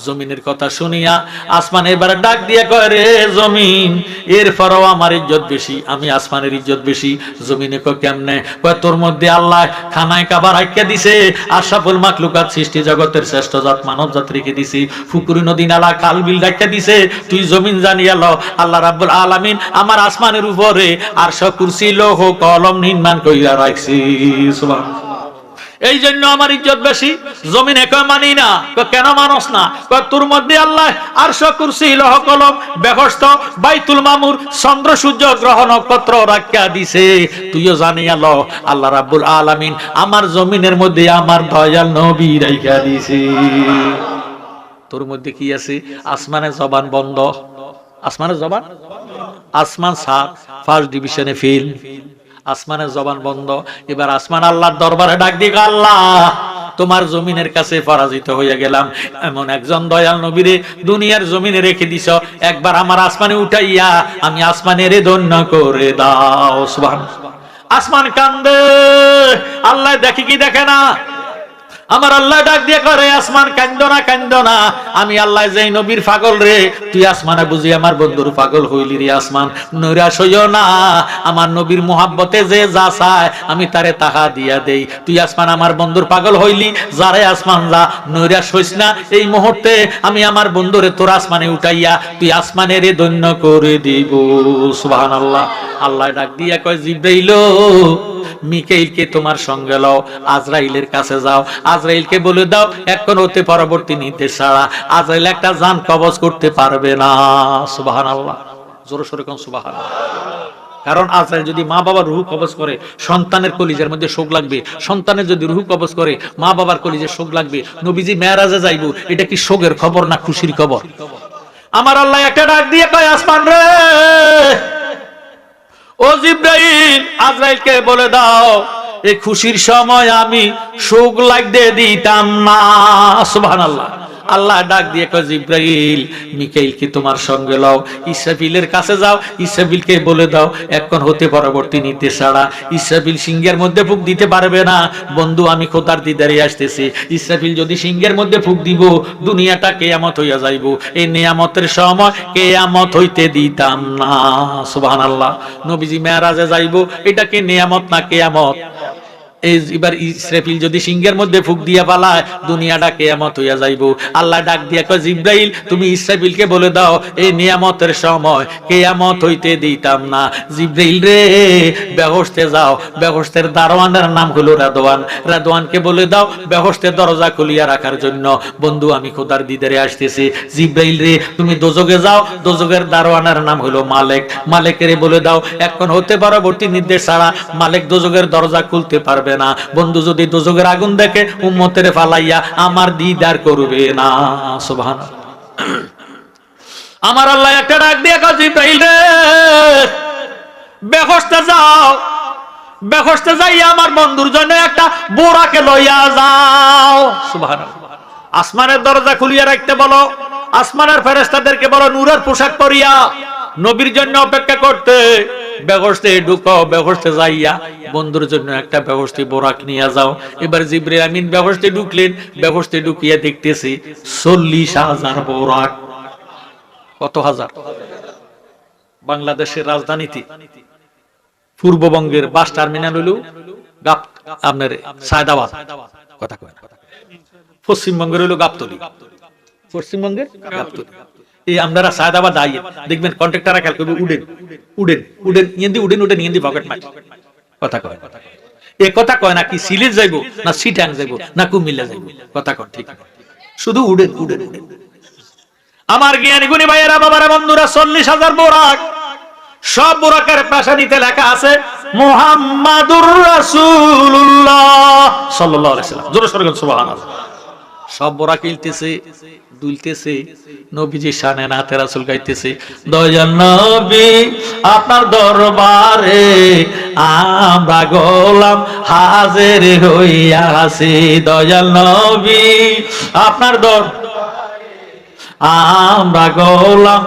জমিনের কথা শুনিয়া আসমান এবারে ডাক দিয়ে কয় রে জমিন এরপরও আমার ইজ্জত বেশি, আমি আসমানের ইজ্জত বেশি। জমিনে কয় কেমনে? কয় তোর মধ্যে আল্লাহ খানায় কাবা রাখিয়া দিছে, আশরাফুল মাখলুকাত সৃষ্টি জগতের শ্রেষ্ঠ জাত মানব জাত রেখে দিছি, পুকুরি নদী নালা খাল বিল রাখিয়া দিছে, তুই জমিন জানিয়া লও আল্লাহ রাব্বুল আলামিন আমার আসমানের উপরে আরশ কুরসি লৌহ কলম নির্মাণ কইরা রাখছি। সুবহানাল্লাহ। এই জন্য আমার ইজ্জত বেশি। জমিনে কয় মানি না। কেন মানস না? তোর মধ্যে আল্লাহ আরশ কুরসি লৌহ কলম বেহস্ত বাইতুল মামুর চন্দ্র সূর্য গ্রহ নক্ষত্র রাখিয়া দিছে, তুইও জানিয়া ল আল্লাহ রাব্বুল আলামিন আমার জমিনের মধ্যে আমার দয়াল নবী রাখিয়া দিছে। তোর মধ্যে কি আছে? আসমানের জবান বন্ধ, আসমানের জবান, আসমান 1st ডিভিশনে ফেল, আসমানের জবান বন্ধ। এবার আসমান আল্লাহর দরবারে ডাক দিয়ে আল্লাহ তোমার জমিনের কাছে পরাজিত হইয়া গেলাম, এমন একজন দয়াল নবীরে দুনিয়ার জমিনে রেখে দিছ, একবার আমার আসমানে উঠাইয়া আমি আসমানের ধন্য করে দাও। সুবহানাল্লাহ। আসমান কান্দে, আল্লাহ দেখি কি দেখে না? আমার আল্লাহ ডাক দিয়ে করে আসমান কান্দো না কান্দো না, আমি আল্লাহ যেই নবীর পাগল রে, তুই আসমানে বুঝি আমার বন্ধুর পাগল হইলি রে। আসমান নৈরাশ হইও না, আমার নবীর মোহাব্বতে যে যা চায় আমি তারে তাহা দিয়া দেই। তুই আসমান আমার বন্ধুর পাগল হইলি, যারে আসমান যা, নৈরাশ হইস না। এই মুহূর্তে আমি আমার বন্ধুরে তোর আসমানে উঠাইয়া তুই আসমানের ধন্য করে দিব। সুবহানাল্লাহ। আল্লাহ ডাক দিয়া কয় জিবরাইল মিকাইলকে তোমার সঙ্গে লও, আজরাইলের কাছে যাও, আজরাইলকে বলে দাও এখন হতে পরবর্তী নির্দেশ ছাড়া আজরাইল একটা জান কবজ করতে পারবে না। সুবহানাল্লাহ। জোরে সোরে কোন সুবহানাল্লাহ। কারণ আজরাইল যদি মা বাবার রূহ কবজ করে সন্তানের কলিজার মধ্যে শোক লাগবে, সন্তানের যদি রূহ কবজ করে মা বাবার কলিজায় শোক লাগবে। নবীজি মেরাজে যাইবো, এটা কি শোকের খবর না খুশির খবর? আমার আল্লাহ একটা ডাক দিয়ে কয়, আসমান রে, ও জিবরাইল, আজরাইলকে বলে দাও এই খুশির সময় আমি শোক লাগতে দিতাম না। সুবহানাল্লাহ। আল্লাহ ডাক দিয়ে কয়, জিবরাইল, মিকাইলকে তোমার সঙ্গে লও, ইসরাফিলের কাছে যাও, ইসরাফিলকে বলে দাও এখন হতে পরবর্তী নির্দেশ ছাড়া ইসরাফিল সিংহের মধ্যে ফুঁক দিতে পারবে না। বন্ধু, আমি খোদার দিদারে আসতেছি, ইসরাফিল যদি সিংহের মধ্যে ফুঁক দিব দুনিয়াটা কিয়ামত হইয়া যাইব, এই নিয়ামতের সময় কিয়ামত হইতে দিতাম না। সুবহানাল্লাহ। নবীজি মেরাজে যাইব, এটা কি নিয়ামত না কিয়ামত? এবার ইসরাফিল যদি সিংহের মধ্যে ফুক দিয়া পালায় দুনিয়াটা কিয়ামত হইয়া যাইব। আল্লাহ ডাক দিয়া কয়, জিবরাইল, তুমি ইসরাফিলকে বলে দাও এই নিয়ামতের সময় কিয়ামত হইতে দিতাম না। জিবরাইল রে, বেহেশতে যাও, বেহেশতের দারোয়ানের নাম হলো রাদওয়ান, রাদওয়ানকে বলে দাও বেহেশতের দরজা খুলিয়া রাখার জন্য। বন্ধু, আমি খোদার দিদারে আসতেছি। জিবরাইল রে, তুমি দোজকে যাও, দোজকের দারোয়ানের নাম হলো মালিক, মালিকের বলে দাও এখন হতে পরবর্তী নির্দেশ ছাড়া মালিক দোজকের দরজা খুলতে পারবে না। বন্ধু, যদি দোজকের আগুন দেখে উম্মতের ফালাইয়া আমার দিদার করবে না। সুবহানাল্লাহ। আমার আল্লাহ একটা ডাক দিয়ে কয়, জিবরাইল রে, বেহেশতে যাও, বেহেশতে যাইয়া আমার বন্ধুর জন্য একটা বোরাকে লইয়া যাও। সুবহানাল্লাহ। আসমানের দরজা খুলিয়া রাখতে বলো, আসমানের ফেরেশতাদেরকে বলো নূরের পোশাক পরিয়া নবীর জন্য অপেক্ষা করতে। বেহেশতে ঢুকো, বেহেশতে যাইয়া বন্ধুর জন্য একটা বেহেশতি বোরাক নিয়ে যাও। এবার জিবরাইল আমিন বেহেশতে ঢুকলেন, বেহেশতে ঢুকিয়ে দেখতেছি 40,000 বোরাক। কত হাজার? বাংলাদেশের রাজধানীতে পূর্ববঙ্গের বাস টার্মিনাল হইল আপনার সায়দাবাদ, কথা কয় না। পশ্চিমবঙ্গের হইল গাবতলী, পশ্চিমবঙ্গের গাবতলী। এই আমরা সায়দাবাদ আইয়ে দেখবেন কন্ট্রাক্টররা খেয়াল করবে উডেন উডেন উডেন ইয়েন্দি উডেন উডেন ইয়েন্দি পকেট মার, কথা কয়। এ কথা কয় না কি সিলেট যাইবো না সিটাং যাইবো না কুমিল্লা যাইবো, কথা কয় ঠিক, শুধু উডেন উডেন উডেন। আমার জ্ঞানী গুণী ভাইয়েরা, বাবারা, বন্ধুরা, 40,000 বোরাক। সব বোরাকের পাশানিতে লেখা আছে মুহাম্মাদুর রাসূলুল্লাহ সাল্লাল্লাহু আলাইহি ওয়াসাল্লাম। জোরে সরে বলেন সুবহানাল্লাহ। সব বোরাক ইলতেছে, দুলতেছে, নবীজি শানে নাতে রাসূল গাইতেছে, দয়াল নবী আপনার দরবারে আমরা গোলাম হাজির হইয়া আছি। দয়াল নবী আপনার আমরা গোলাম।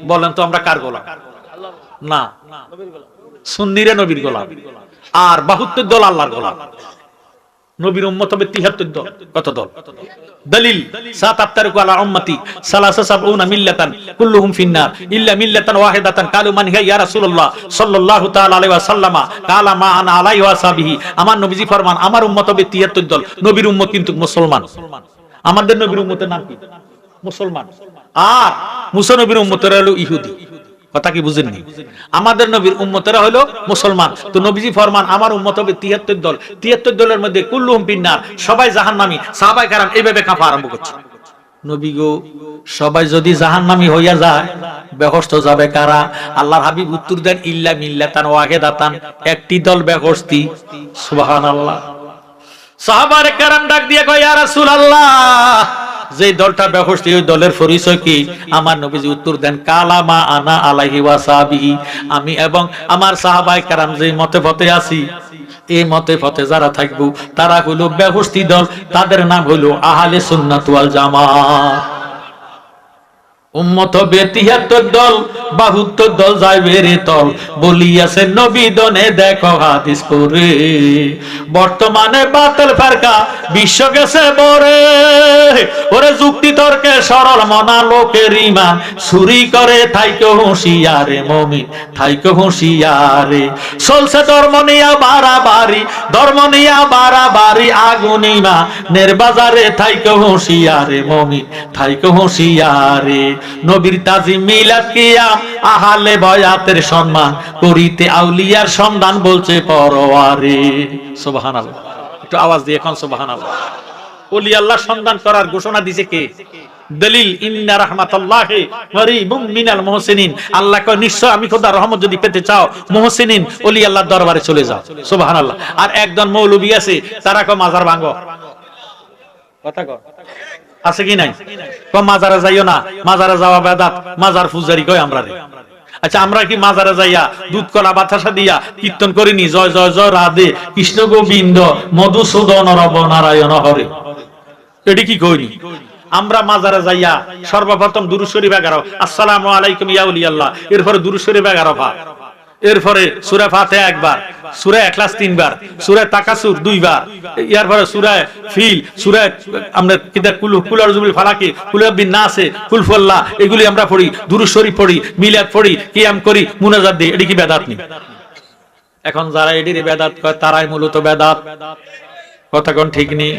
বলেন তো আমরা কার গোলাম? না, সুন্নিরে নবীর গোলাম। আর 72 দল আল্লাহর গোলাম। নবীর উম্মত হবে 73 দল। কত দল? দলিল সাতাফতারিকু আলা উম্মতি 73 মিল্লাতান কুল্লুহুম ফিন্নার ইল্লা মিল্লাতান ওয়াহিদাতান। কালু মান হিয়া ইয়া রাসূলুল্লাহ সাল্লাল্লাহু তাআলা আলাইহি ওয়াসাল্লামা কালা মা আনা আলাইহি ওয়াসাবিহি। আমার নবীজি ফরমান আমার উম্মত হবে 73 দল। নবীর উম্মত কিন্তু মুসলমান। আমাদের নবীর উম্মতের নাম কি? মুসলমান। আর মুসা নবীর উম্মতেরা হলো ইহুদি। কথা কি বুঝেননি? আমাদের নবীর উম্মতেরা হলো মুসলমান। তো নবীজি ফরমান আমার উম্মত হবে 73 দল। 73 দলের মধ্যে কুল্লুহুম ফিন্নার, সবাই জাহান্নামী। সাহাবায়ে কেরাম এইভাবে কাঁপা আরম্ভ করছে, নবী গো সবাই যদি জাহান্নামী হইয়া যায় বেহেশত যাবে কারা? আল্লাহর হাবিব উত্তর দেন ইল্লা মিল্লাতান ওয়াহিদাতান, একটি দল বেহেশতি। সুবহানাল্লাহ। সাহাবায়ে কেরাম ডাক দিয়ে কয় ইয়া রাসূলুল্লাহ যে দলটা বেহেশতি ওই দলের পরিচয় কি? আমার নবীজি উত্তর দেন কালামা আনা আলাইহি ওয়াসাবিহি, আমি এবং আমার সাহাবায়ে কেরাম যে মতে পথে আছি এই মতে পথে যারা থাকবো তারা হলো বেহেশতি দল, তাদের নাম হলো আহলে সুন্নাত ওয়াল জামাত। উম্মত হবে 73 দল, 72 দল যাইবে রে তল, বলিয়াছে নবী দনে দেখো হাদিস পড়ে। বর্তমানে বাতিল ফারকা বিশ্ব গেছে বরে, ওরে যুক্তি তর্কে সরল মনা লোকের ইমান চুরি করে থাইকে হুঁশিয়ারে মুমিন থাইকে হুঁশিয়ারে। চলছে ধর্ম নিয়া বাড়াবাড়ি, ধর্ম নিয়া বাড়াবাড়ি আগুনিমা নির্বাজারে থাইকে হুঁশিয়ারে মুমিন থাইকে হুঁশিয়ারে। নবীর তাজিম মিলাদ কিয়াম আহলে বয়াতের সম্মান করিতে আউলিয়ার সন্ধান বলছে পরওয়ারে। সুবহানাল্লাহ। একটু আওয়াজ দিয়ে এখন সুবহানাল্লাহ। ওলি আল্লাহ সন্ধান করার ঘোষণা দিয়েছে কে? দলিল ইন্না রাহমাতাল্লাহি করিবুম মিনাল মুহসিনিন। আল্লাহ কয় নিশ্চয় আমি খোদার রহমত যদি পেতে চাও মুহসিনিন ওলি আল্লাহর দরবারে চলে যাও। সুবহানাল্লাহ। আর একজন মৌলবী আছে তারা কয় মাজার ভাঙো। কথা কয় আছে কি নাই? কয় মাজারে যাইও না, মাজারে যাওয়া বেদাত, মাজার পূজারি কয় আমরা রে। আচ্ছা আমরা কি মাজারে যাইয়া দুধ কলা বাতাসা দিয়া কীর্তন করিনি জয় জয় জয় রাধে কৃষ্ণ গোবিন্দ মধুসূদন রব নারায়ণ হরে? এটি কি কইনি? আমরা মাজারে যাইয়া সর্বপ্রথম দুরূদ শরীফ 11, আসসালামু আলাইকুম ইয়া ওলি আল্লাহ, এরপরে দুরূদ শরীফ 11 বার, এরপরে সূরা ফাতিহা 1 বার, সূরা ইখলাস 3 বার, সূরা তাকাসুর 2 বার, এরপরে সূরা ফিল, সূরা আমরা কিতাব কুল আউযুবিল ফালাকি, কুল বিন নাসে, কুল ফুল্লাহ, এগুলি আমরা পড়ি, দুরূদ শরীফ পড়ি, মিলাদ পড়ি, কিয়াম করি, মুনাজাত দিই। এটি কি বেদাত নেই? এখন যারা এটির বেদাত কয় তারাই মূলত বেদাত। কথা কোন ঠিক নেই?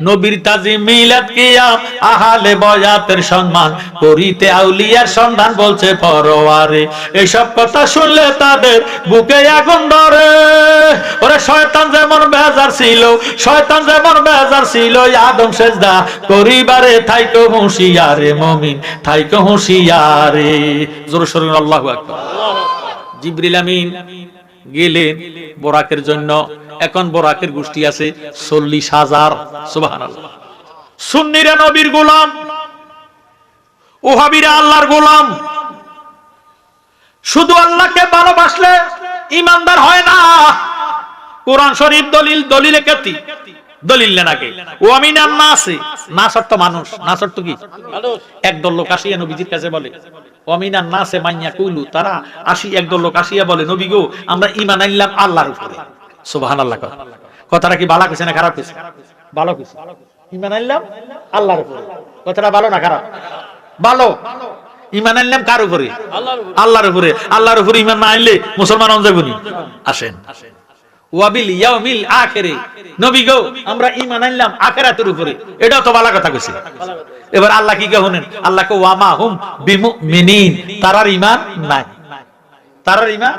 নবীর তাজিম মিলাদ কিয়াম আহলে বয়াতের সম্মান করিতে আউলিয়ার সন্ধান বলছে পরওয়ারে। এইসব কথা শুনলে তাদের বুকে আগুন ধরে। ওরে শয়তান যেমন বেজার ছিল, শয়তান যেমন বেজার ছিল আদম সেজদা করিবারে, থাইকো হুঁশিয়ারে মুমিন থাইকো হুঁশিয়ারে। জোরে সোরে আল্লাহু আকবার। জিবরিল আমিন গেলেন বোরাকের জন্য। এখন বোরাকের গোষ্ঠী আছে 40,000। সুবহানাল্লাহ। সুন্নিরা নবীর গোলাম, ওহাবীরা আল্লাহর গোলাম। শুধু আল্লাহকে ভালোবাসলে ঈমানদার হয় না। কোরআন শরীফ দলিল, দলিলে কেতি দলিল নাকি ওয়া মিনান নাসি, নাস অর্থ মানুষ, নাস অর্থ কি? একদল লোক আসিয়া নবীজির কাছে বলে ওয়া মিনান নাসি মান ইয়াকুলু, তারা একদল লোক আসিয়া বলে নবী গো আমরা ঈমান আনলাম আল্লাহর উপরে। সুবহানাল্লাহ। কথাটা কি ভালো কইছে না খারাপ কইছে? ভালো কইছে। ঈমান আনলাম আল্লাহর উপরে। কথাটা ভালো না খারাপ? ভালো। ঈমান আনলাম কার উপরে? আল্লাহর উপরে। আল্লাহর উপরে ঈমান না আনলে মুসলমান হন যাবেনি। আসেন ওয়াবিল ইয়াউমিল আখিরে, নবী গো আমরা ঈমান আনলাম আখিরাতের উপরে। এটাও তো ভালো কথা কইছে। এবার আল্লাহ কি কয় শুনেন, আল্লাহ কয় ওয়া মা হুম বিমুমিনিন, তারার ঈমান নাই। তারার ঈমান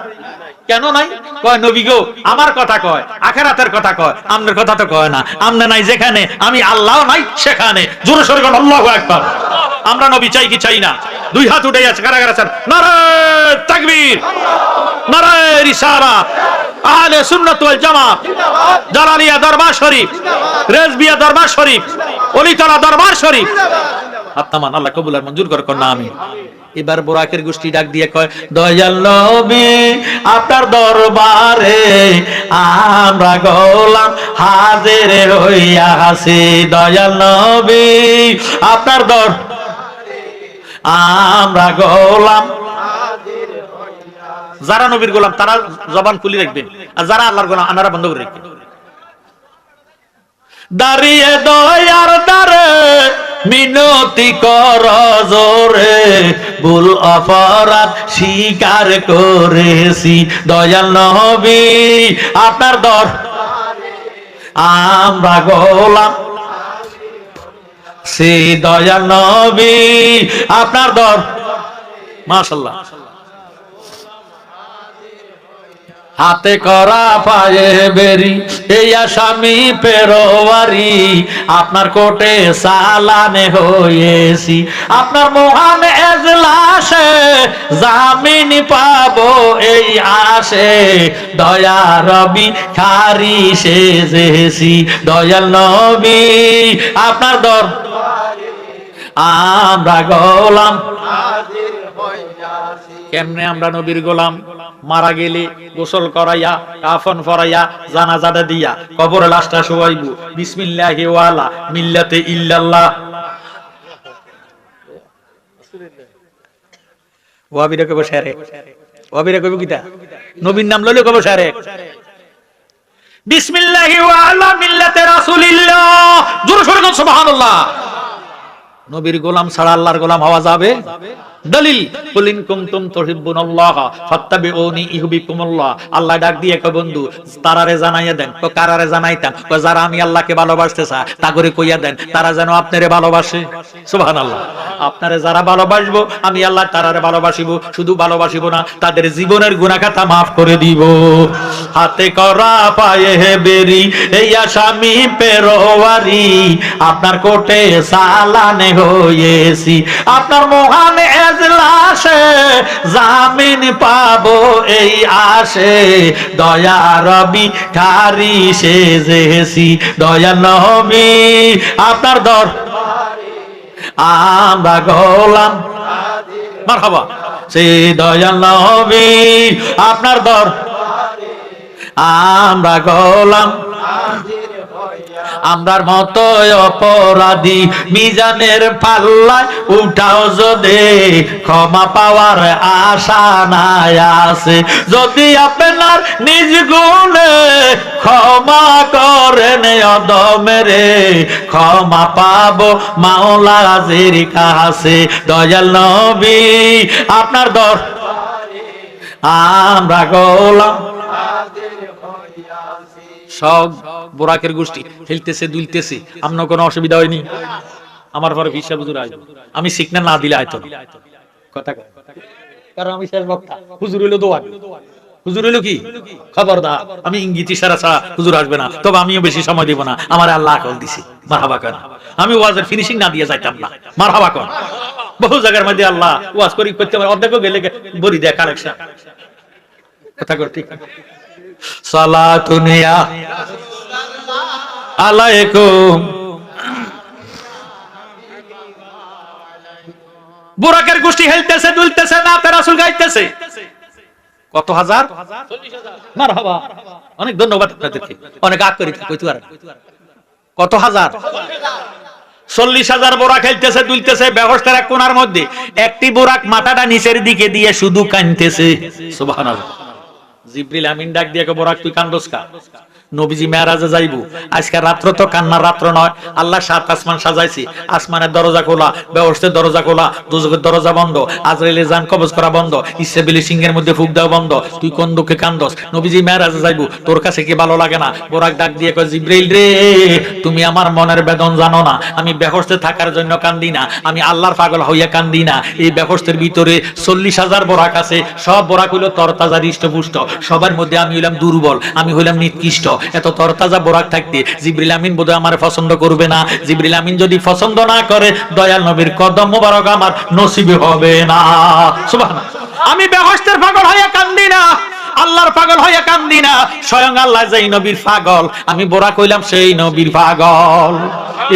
কেন নাই? কয় নবী গো আমার কথা কয়, আখিরাতের কথা কয়, আমনের কথা তো কয় না। আমনে নাই যেখানে আমি আল্লাহ নাই সেখানে। জোরে সোরে বল আল্লাহু আকবার। আমরা নবী চাই কি চাই না? দুই হাত উঠে আছে, কারাগার আছেন। নারায়ে তাকবীর, নারায়ে রিসালাত, আহলে সুন্নাত ওয়াল জামাত, জালালিয়া দরবার শরীফ, রেজবিয়া দরবার শরীফ, ওলিতলা দরবার শরীফ। আত্মান আল্লাহ কবুল আর মঞ্জুর করে কোন আমিন। এবার বোরাকের গোষ্ঠী ডাক দিয়ে কয় দয়াল নবী আপনার দরবারে আমরা গোলাম হাজির হইয়া আছি। দয়াল নবী আপনার আমরা গোলাম। যারা নবীর গোলাম তারা জবান খুলে রাখবেন, আর যারা আল্লাহর গোলাম আনারা বন্ধ করে রাখবেন। দাঁড়িয়ে দয়ার দ্বারে মিনতি কর জোরে, ভুল অপরাধ স্বীকার করেছি। দয়াল নবী আপনার আমরা গোলাম, সে দয়াল নবী আপনার মাশাআল্লাহ। হাতে করা পায়ে বেরি এই আসামি পেরোয়ারি, আপনার কোটে সালানে হয়েছি। আপনার মহান এজলাসে জামিন পাবো এই আশে, দয়া রবি খারি সেজেছি। দয়াল নবী আপনার আমরা গোলাম। কেমনে আমরা নবীর গোলাম? মারা গেলে গোসল করাইয়া, কাফন পরাইয়া, জানাজাটা দিয়া কবরে লাশটা শোয়াইবো বিসমিল্লাহি ওয়ালা মিল্লাতে ইল্লাল্লাহ। ওয়াবিরা কইবো শারেক, ওয়াবিরা কইবো কিতা? নবীর নাম লইলে কইবো শারেক। বিসমিল্লাহি ওয়ালা মিল্লাতে রাসূলিল্লাহ, জোরে সোরে সুবহানাল্লাহ। নবীর গোলাম ছাড়া আল্লাহর গোলাম হওয়া যাবে? দলিল কুল ইন কুনতুম তুহিব্বুনাল্লাহ ফাত্তাবিউনি ইউহিব্বুকুমুল্লাহ। আল্লাহ ডাক দিয়ে কয় বন্ধু তারারে জানাইয়া দেন। তো কারারে জানাইতাম? কয় যারা আমি আল্লাহকে ভালোবাসতে চাই তাগরে কইয়া দেন তারা যেন আপনারে ভালোবাসে। সুবহানাল্লাহ। আপনারে যারা ভালোবাসবো আমি আল্লাহ তারারে ভালোবাসিব, শুধু ভালোবাসিব না তাদের জীবনের গুনাহ খাতা maaf করে দিব। হাতে করা পায়ে বেরি এই আসামি পেরোয়ারি, আপনার কোটে সালানে হয়েছি, আপনার মহান এজলাসে জামিন পাবো এই আশে, দয়া রবি ঠারি সেজেছি, দয়া নবী আপনার দরবারে আমরা গোলাম। মারহাবা। সেই দয়া নবী আপনার দরবারে আমরা গোলাম। আমরার মতো অপরাধী মিজানের পাল্লায় উঠাও যদি, ক্ষমা পাওয়ার আশা নাই আছে, যদি আপনার নিজ গুণে ক্ষমা করেন অদমেরে, ক্ষমা পাবো মাওলাজির কাছে, দয়াল নবী আপনার দরবারে আমরা গোলাম। সব বোরাকের গোষ্ঠী খেলতেছে দুলতেছে, আপনার কোনো অসুবিধা হয়নি? আমার পরে ভিসা হুজুর আসবে, আমি সিগন্যাল না দিলে আইতো না কথা, কারণ আমি শেষ বক্তা। হুজুর হইলো দোয়া, হুজুর হইলো কি খবরদার, আমি ইঙ্গিত ইশারা ছাড়া হুজুর আসবে না, তবে আমিও বেশি সময় দিব না। আমার আল্লাহ আকল দিছে, মারহাবা কর। আমি ওয়াজের ফিনিশিং না দিয়ে যাইতাম না, মারহাবা কর। বহু জায়গার মধ্যে আল্লাহ ওয়াজ করি করতে পারে, অর্ধেকও গেলে বলি দেয় কালেকশন কথা কর। ঠিক সালাতুন ইয়া আলাইকুম। বুরাকের গোষ্ঠী হেলতেছে দুলতেছে, নাতে রাসূল গাইতেছে। কত হাজার? 40,000। মারহাবা, অনেক ধন্যবাদ আপনাদেরকে, অনেক আগ করে কইতে পারেন। কত হাজার? 40,000 বোরাক খেলতেছে দুলতেছে। ব্যবস্থার এক কোণার মধ্যে একটি বোরাক মাথাটা নিচের দিকে দিয়ে শুধু কাঁদতেছে। সুবহানাল্লাহ। জিবরিল আমিন ডাক দিয়ে কয় বোরাক তুই কান্দোস কা? নবীজি মেরাজে যাইবো, আজকে রাত্র তো কান্নার রাত্র নয়। আল্লাহ 7 আসমান সাজাইছি, আসমানের দরজা খোলা, বেহেশতের দরজা খোলা, দোজখের দরজা বন্ধ, আজরাইলের জান কবজ করা বন্ধ, ইসরাফিলের সিংহের মধ্যে ফুঁক দেওয়া বন্ধ। তুই কোন দুঃখে কান্দস? নবীজি মেরাজে যাইবো, তোর কাছে কি ভালো লাগে না? বোরাক ডাক দিয়ে কয় জিবরাইল রে, তুমি আমার মনের বেদন জানো না। আমি বেহেশতে থাকার জন্য কান্দি না, আমি আল্লাহর পাগল হইয়া কান্দি না। এই বেহেশতের ভিতরে 40,000 বোরাক আছে, সব বোরাক হইল তরতাজা হৃষ্টপুষ্ট, সবার মধ্যে আমি হইলাম দুর্বল, আমি হইলাম নিকৃষ্ট। এত তরতাজা বোরাক থাকতে জিবরিল আমিন বোধহয় আমার পছন্দ করবে না। জিবরিল আমিন যদি পছন্দ না করে দয়াল নবীর কদম মোবারক আমার নসিবে হবে না। সুবহানাল্লাহ। আমি বেহেশতের পাগল হইয়া কান্দি না, আল্লাহর পাগল হইয়া কান্দি না, স্বয়ং আল্লাহ যেই নবীর পাগল, আমি বোরাক হইলাম সেই নবীর পাগল।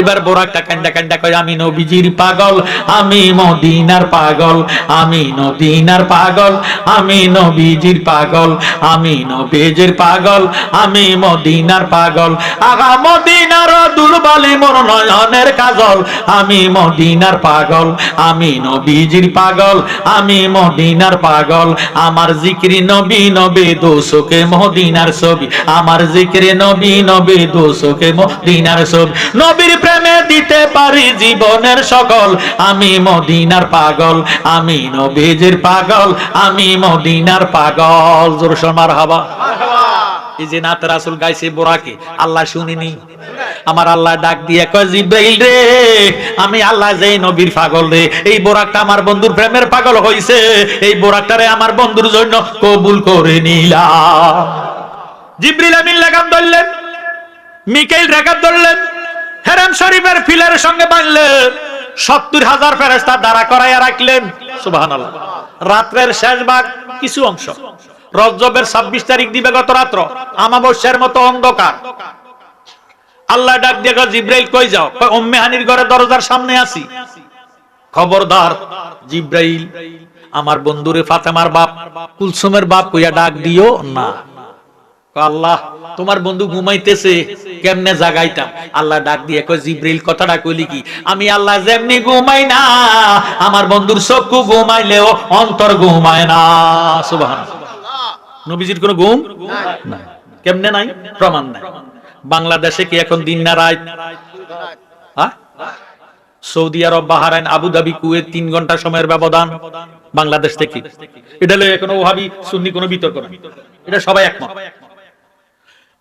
এবার বোরাকটা কান্দা কান্দা কয় আমি নবীজির পাগল, আমি মদিনার পাগল, আমি মদিনার পাগল, আমি নবীজির পাগল, আমি নবীজির পাগল, আমি মদিনার পাগল। আগা মদিনার দুলবালি মোর নয়নের কাজল, আমি মদিনার পাগল, আমি নবীজির পাগল, আমি মদিনার পাগল। আমার জিকির নবী নবী দোসকে মদিনার ছবি, আমার জিকির নবী নবী দোসকে মদিনার ছবি। নবীর প্রেমে দিতে পারি জীবনের সকল, আমি মদিনার পাগল, আমি নবীজির পাগল, আমি মদিনার পাগল। জোর সর মারহাবা। এই যে নাত রাসূল গাইছে বোরাকে, আল্লাহ শুনিনি? আমার আল্লাহ ডাক দিয়ে কয় জিবরাইল রে, আমি আল্লাহ যেই নবীর পাগল রে, এই বোরাকটা আমার বন্ধুর প্রেমের পাগল হইছে, এই বোরাকটারে আমার বন্ধুর জন্য কবুল করে নিলাম। জিবরিল আমিন লাগাম ধরলেন, মিকাইল রাকাত ধরলেন, হেরেম শরীফের ফিলের সঙ্গে বাঁধলেন, 70,000 ফেরেশতা দাঁড়া করাইয়া রাখলেন। সুবহানাল্লাহ। রাত্রের শেষ ভাগ কিছু অংশ, রজবের 26 তারিখ দিবে গত রাত্র, আমাবস্যার মতো অন্ধকার। আল্লাহ ডাক দিয়ে কয় জিবরাইল কই যাও? কয় উম্মে হানির ঘরে দরজার সামনে আছি। খবরদার জিবরাইল আমার বন্ধুরে ফাতেমার বাপ কুলসুমের বাপ কইয়া ডাক দিও না। আল্লাহ তোমার বন্ধু ঘুমাইতেছে, কেমনে জাগাইতাম? আল্লাহ ডাক দিয়ে কয় জিবরাইল কথাটা কইলি কি? আমি আল্লাহ যেমনি ঘুমাই না, আমার বন্ধুর চক্ষু ঘুমাইলেও অন্তর ঘুমায় না। সুবহানাল্লাহ। নবীজির কোনো ঘুম নাই। কেমনে নাই? প্রমাণ নাই। বাংলাদেশে কি এখন দিন না রাত? সৌদি আরব, বাহরাইন, আবুধাবি, কুয়েত 3 ঘন্টা সময়ের ব্যবধান বাংলাদেশ থেকে। এটা লয়ে কোনো ওহাবি সুন্নি কোনো বিতর্ক না, এটা সবাই একমত।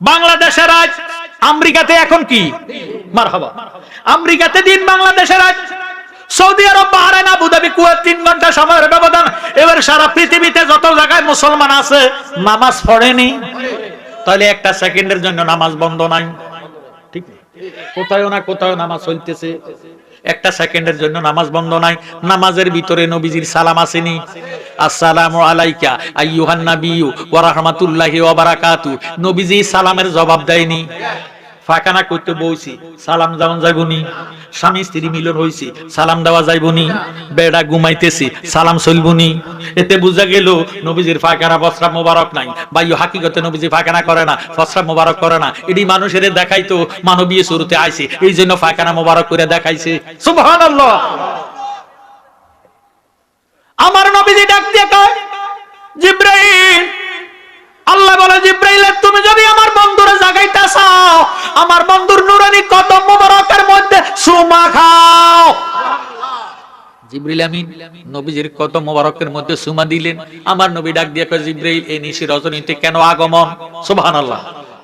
বাংলাদেশের আজ আমেরিকাতে এখন কি মারহাবা, আমেরিকাতে দিন, বাংলাদেশের আজ সৌদি আরব, বাহরাইন, আবুধাবি, কুয়েত 3 ঘন্টা সময়ের ব্যবধান। এবার সারা পৃথিবীতে যত জায়গায় মুসলমান আছে নামাজ পড়েনি, তাহলে একটা সেকেন্ডের জন্য নামাজ বন্ধ নাই, ঠিক কোথাও না কোথাও নামাজ চলতেছে, একটা সেকেন্ডের জন্য নামাজ বন্ধ নাই। নামাজের ভিতরে নবীজির সালাম আসেনি, আসসালামু আলাইকা আইয়ুহান নাবিয়্যু ওয়া রাহমাতুল্লাহি ওয়া বারাকাতু, নবীজি সালামের জবাব দেয়নি। ফাঁকানা করতে বইছি, সালাম যেমন যাইবনি। স্বামী স্ত্রী মিলন হইছি, সালাম দেওয়া যাইবনি। বেড়া ঘুমাইতেছি, সালাম চলবনি। এতে বুঝা গেল নবীজির ফাঁকানা প্রস্রাব মোবারক নাই। বাইও হাকিকতে নবীজি ফাঁকানা করে না, প্রস্রাব মোবারক করে না। এটি মানুষের দেখাইতো মানবীয় শুরুতে আইছে, এই জন্য ফাঁকানা মোবারক করে দেখাইছে। সুবহানাল্লাহ। আমার নবীজি ডাক দিয়ে কয়, জিবরাইল, আল্লাহ বলে জিবরাইল তুমি যদি আমার বন্ধুরে জাগাইতে চাও, আমার বন্ধুর নুরানি কদম মোবারকের মধ্যে সুমা খাও। জিবরাইল আমিন নবীজির কদম মোবারকের মধ্যে সুমা দিলেন। আমার নবী ডাক দিয়ে কয়, জিবরাইল এই নিশি রজনীতে কেন আগমন? সুবহানাল্লাহ।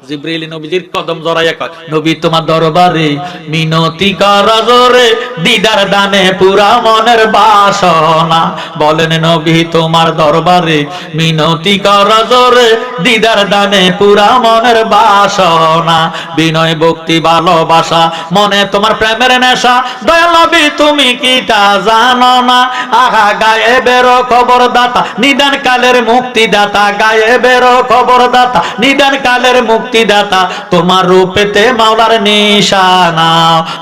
জিবরাইল নবীজির কদম জড়াইয়া কয়, নবী তোমার দরবারে মিনতি করা জোরে, দিদার দানে পুরা মনের বাসনা। বলেন নবী তোমার দরবারে মিনতি করা জোরে, দিদার দানে পুরা মনের বাসনা। বিনয় ভক্তি ভালোবাসা মনে তোমার প্রেমের নেশা, দয়াল নবী তুমি কি তা জানো না? আহা গায়েবের খবর দাতা, নিদান কালের মুক্তি দাতা, গায়েবের খবর দাতা, নিদান কালের মুক্তি দাতা, তোমার রূপেতে মাওলার নিশানা।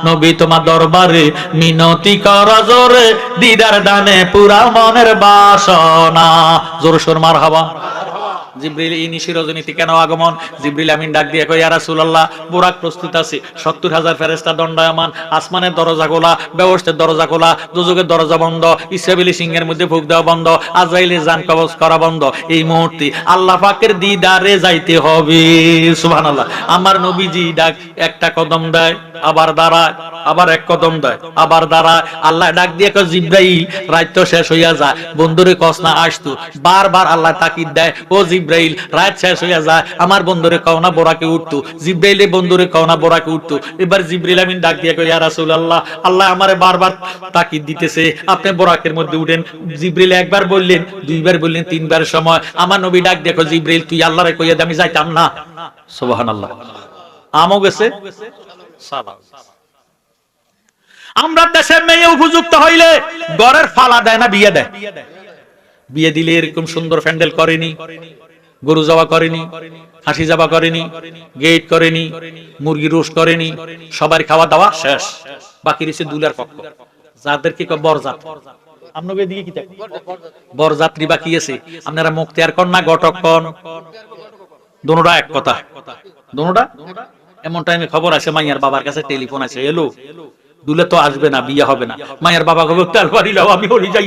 নবী তোমার দরবারে মিনতি করা জোরে, দিদার দানে পুরা মনের বাসনা। জোর সোর মারহাবা। জিবরিল এই নিশি রজনীতে কেন আগমন? জিবরিল আমিন ডাক দিয়ে কয়, ইয়া রাসূলুল্লাহ বুরাক প্রস্তুত আছে, 70,000 ফেরেশতা দণ্ডায়মান, আসমানের দরজা খোলা, বেহেশতের দরজা খোলা, দোজখের দরজা বন্ধ, ইসরাফিল সিংহের মধ্যে ফুঁক দেওয়া বন্ধ, আজরাইলের জান কবজ করা বন্ধ। এই মুহূর্তে আল্লাহ পাকের দিদারে যাইতে হবে। সুবহানাল্লাহ। আমার নবীজি ডাক একটা কদম দেয়, আবার দাঁড়ায়, আবার এক কদম দেয়, আবার দাঁড়ায়। আল্লাহ ডাক দিয়ে কয়, জিবরাইল রাত তো শেষ হইয়া যায়, বন্ধুরে কস না আসতো। বারবার আল্লাহ তাকিদ দেয়, ও জিবরাইল রাত শেষ হইয়া যায়, আমার বন্ধুরে কও না বোরাকে উঠতো। জিবরাইলে বন্ধুরে কও না বোরাকে উঠতো। এবার জিবরাইল আমিন ডাক দিয়ে কয়, ইয়া রাসূলুল্লাহ আল্লাহ আমারে বারবার তাকিদ দিতেছে, আপনি বোরাকের মধ্যে উঠেন। জিবরাইল একবার বললেন, দুইবার বললেন, তিনবার সময় আমার নবী ডাক দেখো, জিবরাইল তুই আল্লাহরে কইয়া দে আমি যাইতাম না। সুবহানাল্লাহ। আমও গেছে। সালাম। আমরা দেশের মেয়ে উপযুক্ত হইলে ঘরের ফালা দেয় না, বিয়ে দেয়। বিয়ে দিলে এরকম সুন্দর প্যান্ডেল করেনি, গরু জবা করেনি, হাসি জবা করেনি, গেট করেনি, মুরগি রোস্ট করেনি, সবার খাওয়া দাওয়া শেষ, বাকি রয়েছে দুলার পক্ষ, যাদেরকে বরজাত। আপনাদের দিকে কি বরযাত্রী বাকি আছে? আপনারা মুক্তিয়ার কন না ঘটক কন? দোনোটা এক কথা, দোনোটা। এমন টাইমে খবর আছে, মাইয়ার বাবার কাছে টেলিফোন আছে, এলো দুলে তো আসবে না, বিয়ে হবে না। মায়ের বাবা কবে তেল বাড়ি লাও, আমি হলি যাই।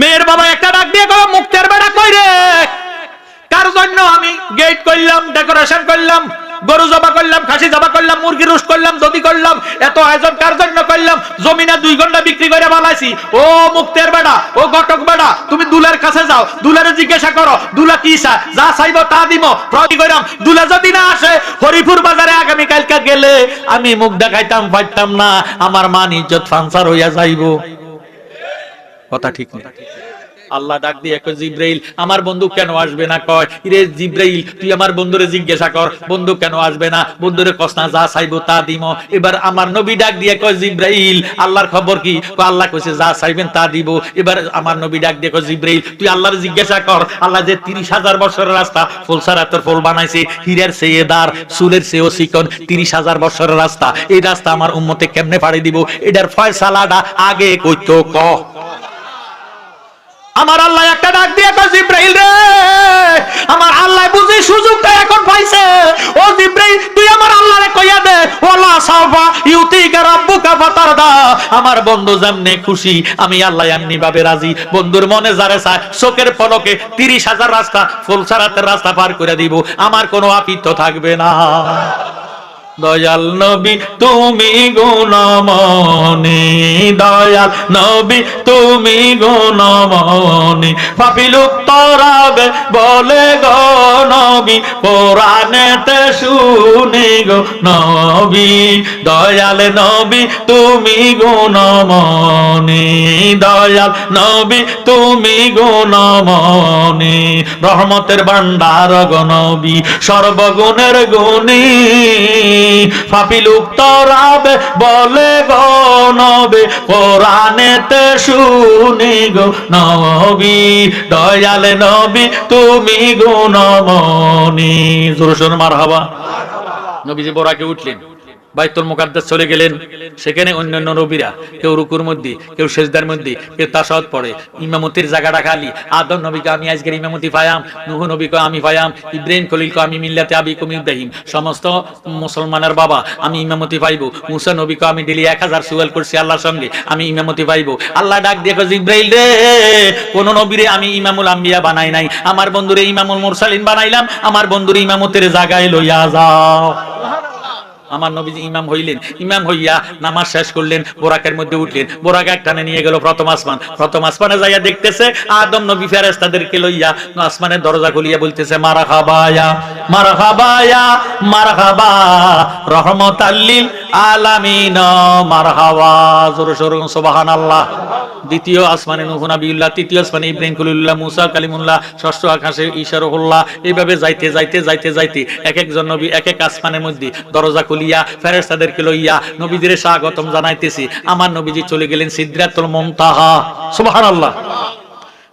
মেয়ের বাবা একটা ডাক দিয়ে কবে, মুক্তের বেড়া কই রে? কার জন্য আমি গেট করলাম, ডেকোরেশন করলাম, গরু জবা করলাম, খাসি জবা করলাম, মুরগি রোস্ট করলাম, দধি করলাম, এত আয়োজন কার জন্য করলাম? জমিনে 2 ঘন্টা বিক্রি করে বানাইছি। ও মুক্তের বেড়া, ও ঘটক বেড়া, তুমি দুলার কাছে যাও, দুলারে জিজ্ঞাসা করো দুলা কি চায়, যা চাইবো তা দিব। প্রতি কইরাম দুলা যদি না আসে, হরিপুর বাজারে আগামী কালকে গেলে আমি মুখ দেখাইতাম পারতাম না, আমার মান ইজ্জত ফানসার হইয়া যাইবো। কথা ঠিক না? আল্লাহ ডাক দিয়ে কয়, জিবরাইল আমার বন্ধু কেন আসবে না? কয়, ইরে জিবরাইল তুই আমার বন্ধুরে জিজ্ঞাসা কর, বন্ধু কেন আসবে না? বন্ধুরে কস না যা চাইবো তা দিমো। এবার আমার নবী ডাক দিয়ে কয়, জিবরাইল আল্লাহর খবর কি? আল্লাহ কইছে যা চাইবেন তা দিব। এবার আমার নবী ডাক দিয়ে কয়, জিবরাইল তুই আল্লাহর জিজ্ঞাসা কর, আল্লাহ যে 30,000 বছরের রাস্তা ফুলসারাতের ফুল বানাইছে, হীরের চেয়ে দার, চুলের চেয়েও চিকন, 30,000 বছরের রাস্তা, এই রাস্তা আমার উম্মতে কেমনে পাড়ি দিব? এটার ফয়সালাটা আগে কইতো ক। আমার আল্লাহ একটা ডাক দিয়ে কয়, জিবরাইল রে আমার আল্লাহ বুঝি সুযোগটা এখন পাইছে। ও জিবরাইল তুই আমার আল্লাহরে কইয়া দে, ওয়ালা সাফা ইউতিকা রাব্বুকা ফাতারদা, আমার বন্ধু যেমনে খুশি আমি আল্লাহ এমনি ভাবে রাজি। বন্ধুর মনে যারে চায় চোখের পলকে 30,000 রাস্তা ফুলসারাতের রাস্তা পার করে দিব, আমার কোনো আপিত্য থাকবে না। দয়াল নবী তুমি গুণমনি, দয়াল নবী তুমি গুণমনি, পাপী লোক তরাবে বলে গো নবী, কোরআনেতে শুনি গো নবী, দয়াল নবী তুমি গুণমনি, দয়াল নবী তুমি গুণমনি, রহমতের ভান্ডার গো নবী, সর্বগুণের গুণী, পাপী লোক তরাবে বলে গো নবী, কোরআনেতে শুনি গো নবী, দয়াল নবী তুমি গুণমনি। জোরে সোরে মারহাবা। নবীজি বোরাকে উঠলেন, বাইতুল মুকাদ্দাস চলে গেলেন। সেখানে অন্যান্য নবীরা কেউ রুকুর মধ্যে, কেউ সেজদার মধ্যে, কেউ তাশাহুদ পড়ে। ইমামতির জায়গাটা খালি। আদম নবীকে আমি আজকের ইমামতি পায়াম, নূহ নবীকে আমি পায়াম, ইব্রাহিম খলিলকে আমি মিল্লাতে আবিকুম ইব্রাহিম, সমস্ত মুসলমানের বাবা আমি ইমামতি পাইব। মুসা নবীকে আমি ডেলি 1000 সুয়াল করছি আল্লাহর সঙ্গে, আমি ইমামতি পাইব। আল্লাহ ডাক দিয়ে কয়, জিব্রাইল রে, কোন নবীরে আমি ইমামুল আম্বিয়া বানাই নাই, আমার বন্ধুরে ইমামুল মুরসালিন বানাইলাম, আমার বন্ধুরে ইমামতের জায়গায় লইয়া যাও। আমার নবীজি ইমাম হইলেন, ইমাম হইয়া নামাজ শেষ করলেন, বোরাকের মধ্যে উঠলেন, বোরাক একটানে নিয়ে গেল প্রথম আসমান। প্রথম আসমানে যাইয়া দেখতেছে আদম নবী ফেরেশতাদেরকে লইয়া আসমানের দরজা খুলিয়া বলতেছে, মারহাবায়া মারহাবায়া মারহাবা রহমাতাল লিল আলামিন, মারহাবা। জোরে সোরে সুবহানাল্লাহ। দ্বিতীয় আসমানে নূহ নবিয়্যুল্লাহ, তৃতীয় আসমানে ইব্রাহিম খলিলুল্লাহ, মুসা কালিমুল্লাহ, ষষ্ঠ আকাশে ঈসা রূহুল্লাহ। এইভাবে যাইতে যাইতে যাইতে যাইতে এক একজন নবী এক এক আসমানের মধ্যে দরজা খুলিয়া ফেরেশতাদেরকে লইয়া নবীদের স্বাগতম জানাইতেছি। আমার নবীজি চলে গেলেন সিদরাতুল মুনতাহা। সুবহানাল্লাহ।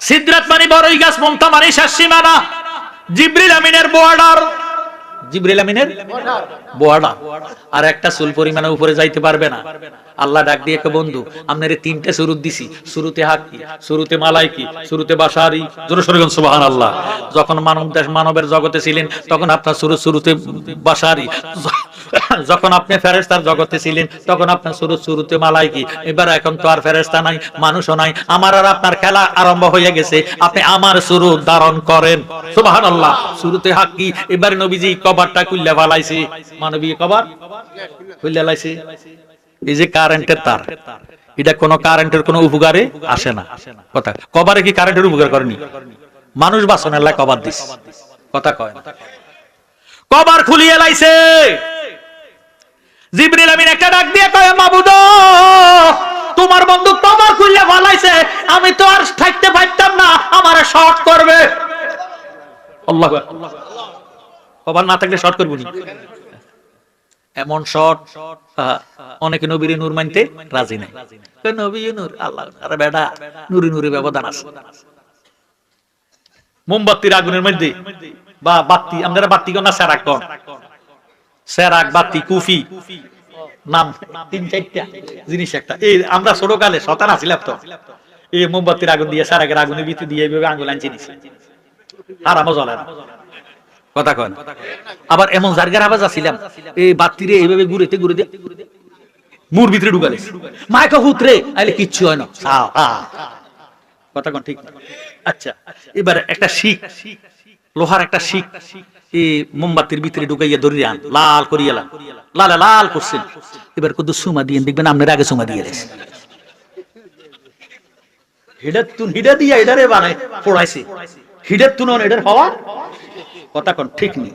সিদরাত মানে বড়ই গাছ, মুনতাহা মানে শেষ সীমানা, জিবরিল আমিনের বর্ডার, জিবরিল আমিনের বর্ডার। আর একটা চুল পরিমাণে উপরে যাইতে পারবে না। আল্লাহ ডাক দিয়ে, বন্ধু আপনারে 3টে সুরুত দিছি, শুরুতে হাক্কি, শুরুতে মালাইকি, শুরুতে বাশারি। জোরে সোরে সুবহানাল্লাহ। যখন মানবের জগতে ছিলেন তখন আপনার শুরুতে বাশারি, যখন আপনি ফেরেশতার জগতে ছিলেন তখন আপনার শুরুতে মালাইকি। এবার এখন তো আর ফেরেশতা নাই, মানুষও নাই, আমার আর আপনার খেলা আরম্ভ হয়ে গেছে। আপনি আমার সুরুত ধারণ করেন। সুবহানাল্লাহ। শুরুতে হাক্কি, এবার নবীজি কভারটা খুললে ফেলাইছে, মানবী কভার খুললে লাইছে। এই যে কারেন্টের তার, এটা কোন কারেন্টের কোন উপকারে আসে না। কথা কভারে কি কারেন্টের উপকার করেনি? মানুষ বাঁচানোর লাই কভার দিস, কথা কয়। কভার খুলিয়ে লাইছে। জিবরিল আমিন একটা ডাক দিয়ে কয়, মাবুদ তোমার বন্ধু কভার খুললে ফেলাইছে, আমি তো আর থাকতে পারতাম না, আমারে শর্ট করবে। আল্লাহু আকবার। কভার না থাকলে শর্ট করবনি। এমন শর্ট, অনেকে নবীর নূর মানতে রাজি নাই। নবী নূর, আল্লাহ আরে বেটা, নূরে নূরে ব্যবধান আছে। মোমবাতির আগুনের মধ্যে বা বাতি, আমরা বাতি কোন না সেরাক কোন, সেরাক বাতি কুফি নাম 3-4টা জিনিস একটা। এই আমরা ছোটকালে শতান আছিলাম তো, এই মোমবাতির আগুন দিয়ে সেরাকের আগুনের ভিতর দিয়ে এইভাবে আঙ্গুল আনছি নিছি, আরামও জ্বলে না। কথা কয়। আবার এমন জায়গার আওয়াজ আসিলাম, এই বাতিরে এইভাবে ঘুরেতে ঘুরেতে মুর ভিতরে ঢুকালে মাইকা হুতরে আইলে কিচ্ছু হয় না। কথা কন ঠিক। আচ্ছা, এবার একটা শিক, লোহার একটা শিক এই মোমবাতির ভিতরে ঢুকাইয়া ধরিয়ে আন, লাল করিয়া লাল লাল করছেন। এবার কত সুমা দিয়ে দেখবেন আপনার আগে সুমা দিয়ে গেছে, হিডা দিয়া এটারে বানায় পড়াইছে, হিডের তুলন এটার হওয়া কথা কোন ঠিক নেই।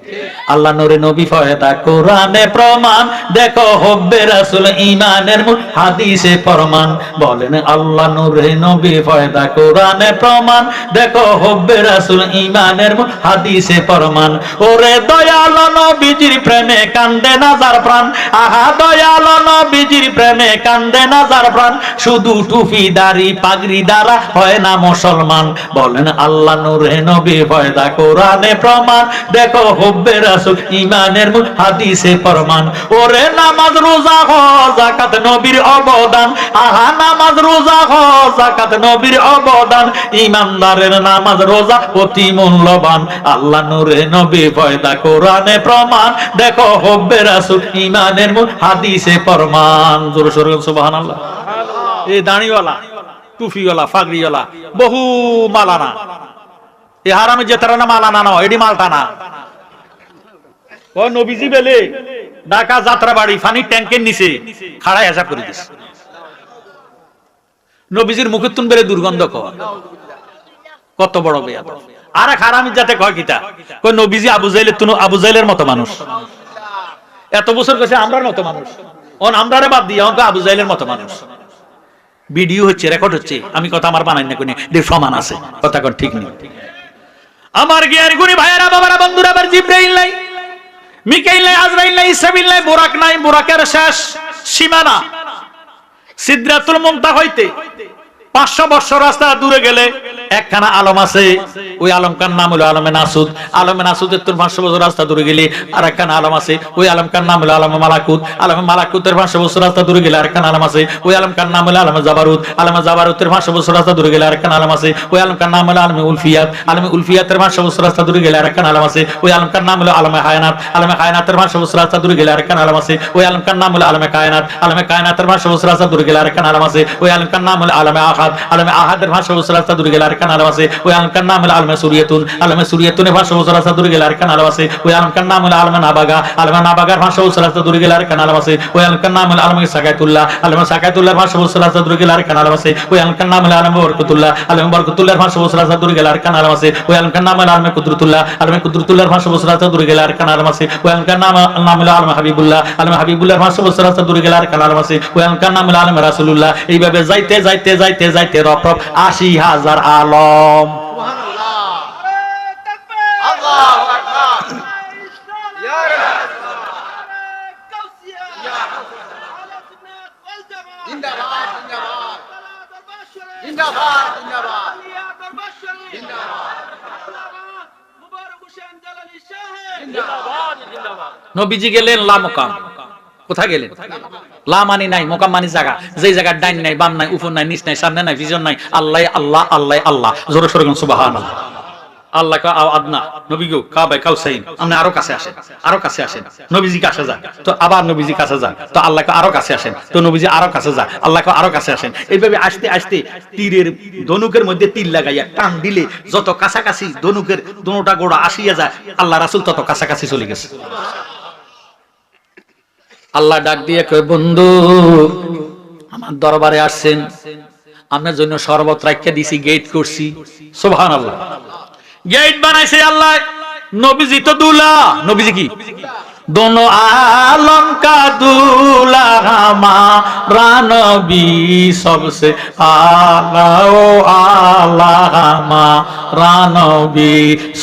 আল্লাহ নূরে নবী ফয়দা কোরআনে প্রমাণ, দেখো হুব্বে রাসূল ঈমানের মূল, হাদিসে প্রমাণ। বলেন আল্লাহ নূরে নবী ফয়দা কোরআনে প্রমাণ, দেখো হুব্বে রাসূল ঈমানের মূল, হাদিসে প্রমাণ। ওরে দয়াল নবীজির প্রেমে কান্দে না যার প্রাণ, আহা দয়াল নবীজির প্রেমে কান্দে না যার প্রাণ, শুধু টুপি দাড়ি পাগড়ি দ্বারা হয় না মুসলমান। বলেন আল্লাহ নূরে নবী ফয়দা কোরআনে প্রমাণ, দেখো হুব্বে রাসূল ঈমানের মূল, হাদিসে প্রমাণ। ওরে নামাজ রোজা হজ যাকাত নবীর অবদান, আহা নামাজ রোজা হজ যাকাত নবীর অবদান, ইমানদারের নামাজ রোজা অতি মূল্যবান। আল্লাহ নূরে নবী ফয়দা কোরআনে প্রমাণ, দেখো হুব্বে রাসূল ঈমানের মূল, হাদিসে প্রমাণ। জোরে সোরে সুবহানাল্লাহ। এই দাড়িওয়ালা, টুপিওয়ালা, পাগড়িওয়ালা, বহু মালানা, এই হারামে যে তারা না মালানা না, এডি মালটা না। ও নবীজি বেলে ঢাকা যাত্রাবাড়ি পানির ট্যাঙ্কের নিচে খাড়ায় হিসাব করে দিছে নবীজির মুখে তুন বেড়ে দুর্গন্ধ কর কত বড় বেয়াদব আর এক হারামি যাতে কয় কিতা কই নবীজি আবু জাহেলের মতো মানুষ এত বছর কইছে আমরার মতো মানুষ অন আমরারে বাদ দিয়ে অঙ্ক আবু জাহেলের মতো মানুষ ভিডিও হচ্ছে রেকর্ড হচ্ছে আমি কথা আমার বানাই না কোনে এর সমান আছে কথা কোন ঠিক নেই আমার জ্ঞান গুণী ভাইয়েরা বাবারা বন্ধুরা আবার জিবরাইল নাই মিকাইল নাই আজরাইল নাই ইসরাফিল নাই বুরাক নাই বুরাকের শেষ সীমানা সিদরাতুল মুনতাহা হইতে 500 বছর রাস্তা দূরে গেলে একখানা আলম আছে ওই আলমকার নাম হলো আলমে নাসুদ আলমে নাসুদের তোর 500 বছর রাস্তা দূরে গেলে আর একখানা আলম আছে ওই আলমকার নাম হলো আলমে মালাকুতের 500 বছর রাস্তা দূরে গেলে আরেকখানা আলম আছে ওই আলমকার নাম হলো আলমে জাবারুতের 500 বছর রাস্তা দূরে গেলে আরেকখানা আলম আছে ওই আলমকার নাম হলো আলমে উলফিয়াতের 500 বছর রাস্তা দূরে গেলে আরেকখানা আলম আছে ওই আলমকার নাম হলো আলমে কায়নাতের 500 বছর রাস্তা দূরে গেলে আরেকখানা আলম আছে ওই আলমকার নাম হলো আলমে কায়নাতের 500 বছর রাস্তা দূরে গেলে আরেকখানা আলম আছে ওই আলমকার নাম হলো আলমে আহাদের 500 বছর রাস্তা দূরে গেলে আরেকখানা আলম আছে ওই আলমকার নাম হলো আলমে সুরিয়াতুনের 500 বছর রাস্তা দূরে গেলে আরেকখানা আলম আছে ওই আলমকার নাম হলো আলমে নাবাগার 500 বছর রাস্তা দূরে গেলে আরেকখানা আলম আছে ওই আলমকার নাম হলো আলমে সাকাতুল্লাহ 500 বছর রাস্তা দূরে গেলে আরেকখানা আলম আছে ওই আলমকার নাম হলো আলমে বরকতুল্লাহ 500 বছর রাস্তা দূরে গেলে আরেকখানা আলম আছে ওই আলমকার নাম হলো আলমে কুদরতুল্লাহ 500 বছর রাস্তা দূরে গেলে আরেকখানা আলম আছে ওই আলমকার নাম হলো আলমে হাবিবুল্লাহ 500 বছর রাস্তা দূরে গেলে আরেকখানা আলম আছে ওই আলমকার নাম হলো আলমে রাসূলুল্লাহ এইভাবে যাইতে রফ 80,000 আলম নবীজি গেলেন লা মুকাম কোথায় গেলেন লা মানি নাই মুকাম মানি জায়গা যেই জায়গার ডাইন নাই বাম নাই উপর নাই নিচ নাই সামনে নাই ভিজন নাই আল্লাহ আল্লাহ আল্লাহ আল্লাহ জোরে সোরে সুবহানাল্লাহ আল্লাহ কা আদনা নবী গো কাবা কাউসাইন আপনি আরো কাছে আসেন নবীজি কাছে যান তো আবার নবীজি কাছে যান তো আল্লাহ কা আরো কাছে আসেন তো নবীজি আরো কাছে যান আল্লাহ কা আরো কাছে আসেন এইভাবে আস্তে তীরের ধনুকের মধ্যে তীর লাগাইয়া টান দিলে যত কাছাকাছি ধনুকের দোনোটা গোড়া আসিয়া যায় আল্লাহ রাসূল তত কাছাকাছি চলে গেছে আল্লাহ ডাক দিয়ে কয় বন্ধু আমার দরবারে আসছেন আপনার জন্য শরবত রাখিয়া দিছি গেট করছি সুবহানাল্লাহ গেট বানাইছে আল্লাহ নবীজি তো দুলা নবীজি কি दोनों आलम का दूल्हा हमारा नबी सबसे आला ओ आला हमारा नबी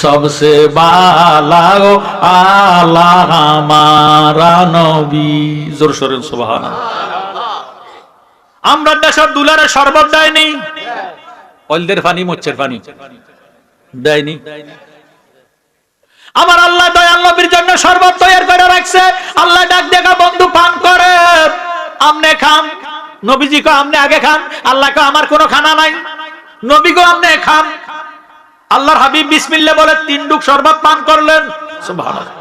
सबसे बाला ओ आला हमारा नबी जोर शोरे सुभान আমরা দেশের দুলারে শরবত দেয়নি অলদের পানি মোচ্ছের পানি দেয়নি আমার আল্লাহ দয়াল নবীর জন্য শরবত তৈরি করে রাখছে আল্লাহ ডাক দেখা বন্ধু পান করে আমনে খান নবীজি কো আমনে আগে খান আল্লাহ কো আমার কোনো খানা নাই নবী কো আমনে খান আল্লাহর হাবিব বিসমিল্লাহ বলে 3 ডুক শরবত পান করলেন সুবহানাল্লাহ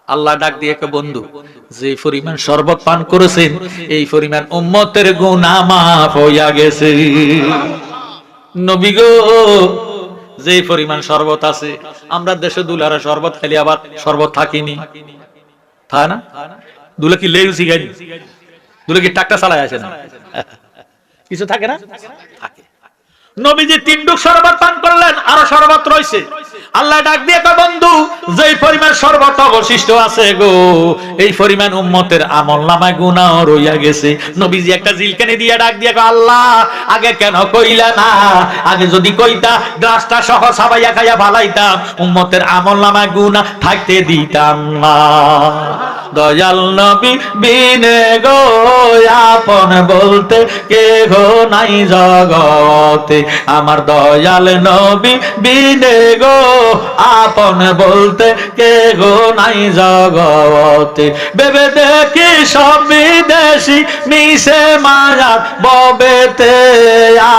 আল্লাহ ডাক দিয়ে কে বন্ধু যে পরিমাণ শরবত পান করেছেন এই পরিমাণ উম্মতের গুনাহ maaf হইয়া গেছে নবী গো যে পরিমাণ শরবত আছে আমরা দেশে দুলারা শরবত খালি আবার শরবত থাকিনি থা না দুলা কি লেউসি গানি দুলা কি টাকা চালায় আসে না কিছু থাকে না থাকে নবীজি 3 ডুক শরবত পান করলেন আর শরবত রইছে আল্লাহ ডাক দিয়ে কয় বন্ধু যেই পরিমাণ শরবত অবশিষ্ট আছে গো এই পরিমাণ উম্মতের আমলনামায় গুনাহ রইয়া গেছে নবীজি একটা জিলকানি দিয়ে ডাক দিয়ে কয় আল্লাহ আগে কেন কইলা না আগে যদি কইতা গ্লাসটা সহ সাবাইয়া খাইয়া ভালাইতাম উম্মতের আমলনামায় গুনাহ থাকতে দিতাম না দয়াল নবী বিনে গো আপন বলতে কেহ নাই জগতে আমার দয়াল নবী বিনে গো আপন বলতে কেহ নাই জগতে ভেবে দেখি সব বিদেশি মিশে মায়ার ববেতে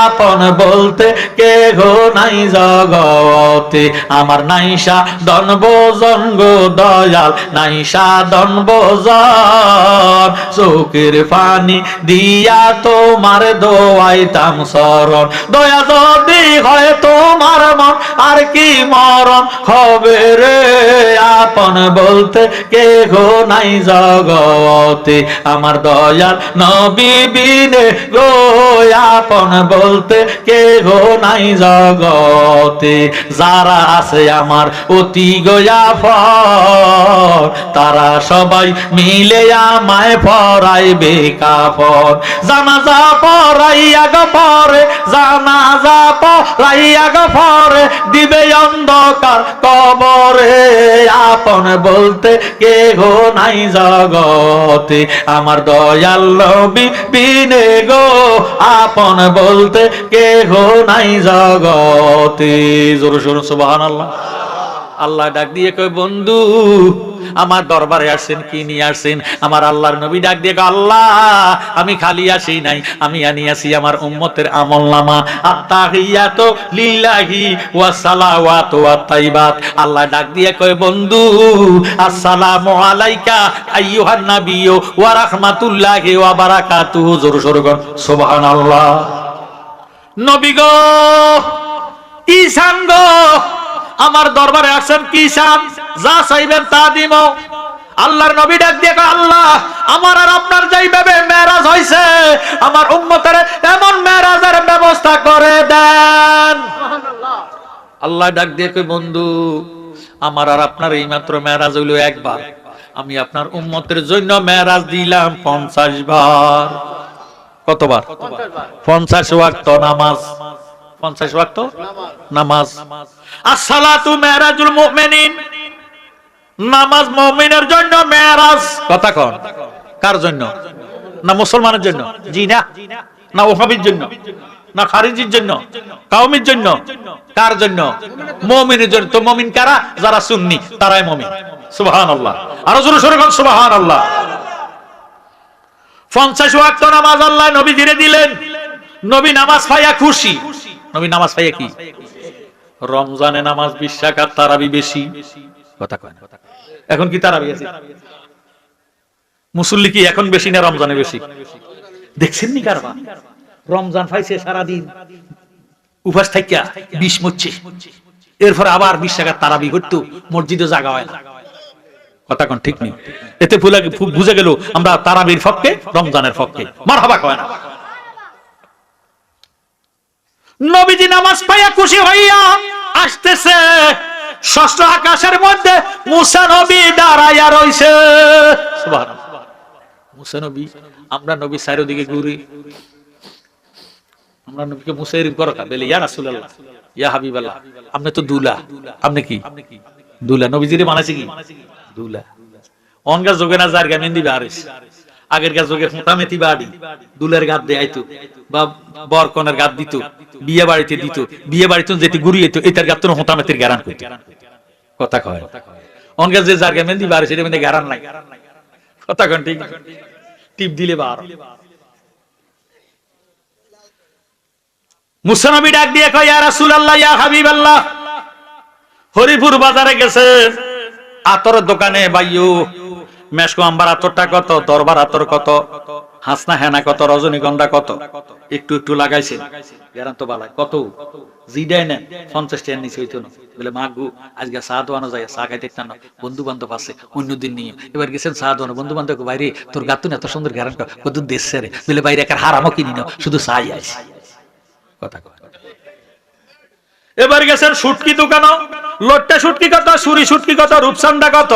আপন বলতে কেহ নাই জগতে আমার নাইসা দন বোজন গো দয়াল নাইসা দন বোজন চোখের পানি দিয়া তোমার দোয়াইতাম শরণ। দয়া যদি হয় তোমার মন আর কি মরণ হবে রে, আপন বলতে কেহ নাই জগতে আমার দয়াল নবী বিনে গো, আপন বলতে কেহ নাই জগতে। যারা আছে আমার অতি গোয়াফর, তারা সবাই মিলে আমায় পরাইবে কাফন। জানাজা পরাইয়া গো পরে, জানাজা পরাইয়া গো পরে দিবে অন্ধকার কবরে, আপন বলতে কেহ নাই জগতে আমার দয়াল নবী বিনে গো, আপন বলতে কেহ নাই জগতে। জোরে জোরে সুবহানাল্লাহ। আল্লাহ ডাক দিয়ে কয় বন্ধু আমার দরবারে আসেন, কি নিয়ে আসেন? আমার আল্লাহর নবী ডাক দিয়ে কয় আল্লাহ আমি খালি আসি নাই, আমি আনিয়াছি আমার উম্মতের আমলনামা। আত্তাহিয়াতু লিল্লাহি ওয়া সালাওয়াতু ওয়াত তাইবাত। আল্লাহ ডাক দিয়ে কয় বন্ধু আসসালামু আলাইকা আইয়ুহান নাবিয়্যু ওয়া রাহমাতুল্লাহি ওয়া বারাকাতুহু। জোরে জোরে বল সুবহানাল্লাহ। নবী গো কি শান গো, আমার দরবারে আসেন কি শান, যা চাইবেন তা দিব। আল্লাহর নবী ডাক দিয়ে কয় আল্লাহ আমার আর আপনার যাইভাবে মেরাজ হইছে, আমার উম্মতের এমন মেরাজের ব্যবস্থা করে দেন। আল্লাহ ডাক দিয়ে কয় বন্ধু আমার আর আপনার এই মাত্র মেরাজ হইল একবার, আমি আপনার উম্মতের জন্য মেরাজ দিলাম 50 বার। কতবার? 50 ওয়াক্ত নামাজ। 50 ওয়াক্ত নামাজ। আসসালাতু মেরাজুল মুমিনিন, নামাজ মুমিনের জন্য মেরাজ। কথা কোন? কার জন্য? না মুসলমানের জন্য? জি না। না ওহাবির জন্য? না খারিজির জন্য? কাওমির জন্য? কার জন্য? মুমিনের জন্য। তো মুমিন কারা? যারা সুন্নি তারাই মুমিন। সুবহানাল্লাহ। আর জোরে জোরে বল সুবহানাল্লাহ। 50 ওয়াক্ত নামাজ আল্লাহ নবী দিয়ে দিলেন। নবী নামাজ পাইয়া খুশি। নবী নামাজ পাইয়া কি? রমজানে নামাজ 20 রাকাত, তারাবি বেশি। কথা কয় না। এখন কি তারাবি আছে? মুসল্লি কি এখন বেশি না রমজানে বেশি? দেখছেন নি কারবা? রমজান পাইছে সারা দিন উপাস থাইকা 20 মরছে, এরপর আবার 20 রাকাত তারাবি করতে মসজিদে জায়গা হয় না। কথা কোন ঠিক নেই? এতে বুঝে গেল আমরা তারাবির পক্ষে, রমজানের পক্ষে। মারহাবা কয় না। নবীজি নামাজ পাইয়া খুশি হইয়া আসতেছে, ষষ্ঠ আকাশের মধ্যে মুসা নবী দাঁড়াইয়া রইছে। সুবহানাল্লাহ। মুসা নবী, আমরা নবী চারিদিকে ঘুরি, আমরা নবীকে মুসা এর বরকা বলি ইয়া রাসূলুল্লাহ ইয়া হাবিবাল্লাহ, আপনি তো দুলা, আপনি কি দুলা? নবীজিরে বানাইছে কি দুলা? অনগা যোগে না জারগা মেহেন্দি বারিস, আগের গা যোগে মোটামেতি বাড়ি দুলের গাত দিয়ে আইতো বা বরকনের গাত দিত, বিয়ে বাড়িতে দিত, বিয়ে বাড়িতে যেটি ঘুরিয়ে তো এটার গাত তো মোটামেতির গ্যারান করত। কথা কয় অনগা যে জারগা মেহেন্দি বারিস এটা মানে গ্যারান নাই। কথা কন ঠিক? টিপ দিলে বার। মুসা নবী ডাক দিয়ে কয় ইয়া রাসূলুল্লাহ ইয়া হাবিবাল্লাহ, হরিপুর বাজারে গেছে আতরের দোকানে, বাইয়ো মেশকো আম্বার আতরটা কত, দরবার আতর কত, হাসনা হেনা কত, রজনীগন্ধা কত, একটু একটু লাগাইছে গ্যারান তো বালাই কত জিডাই নেন 50 টাকা নিচে হইতো না। বলে মাগু আজকে চা দোয়ানো যায়, চা খাইতে একটা না, বন্ধু বান্ধব আছে অন্যদিন নিয়ে, এবার গেছেন চা দোয়ানো, বন্ধু বান্ধব বাইরে তোর গাতুন এত সুন্দর গ্যারান কত দেশে রে, বলে বাইরে একার হারামও কিনি নাও, শুধু চাই আইছে। কথা কয়। এবার গেছেন শুটকি দোকানো, লোট্টা শুটকি কত, সুরি শুটকি কত, রূপসান্দা কত,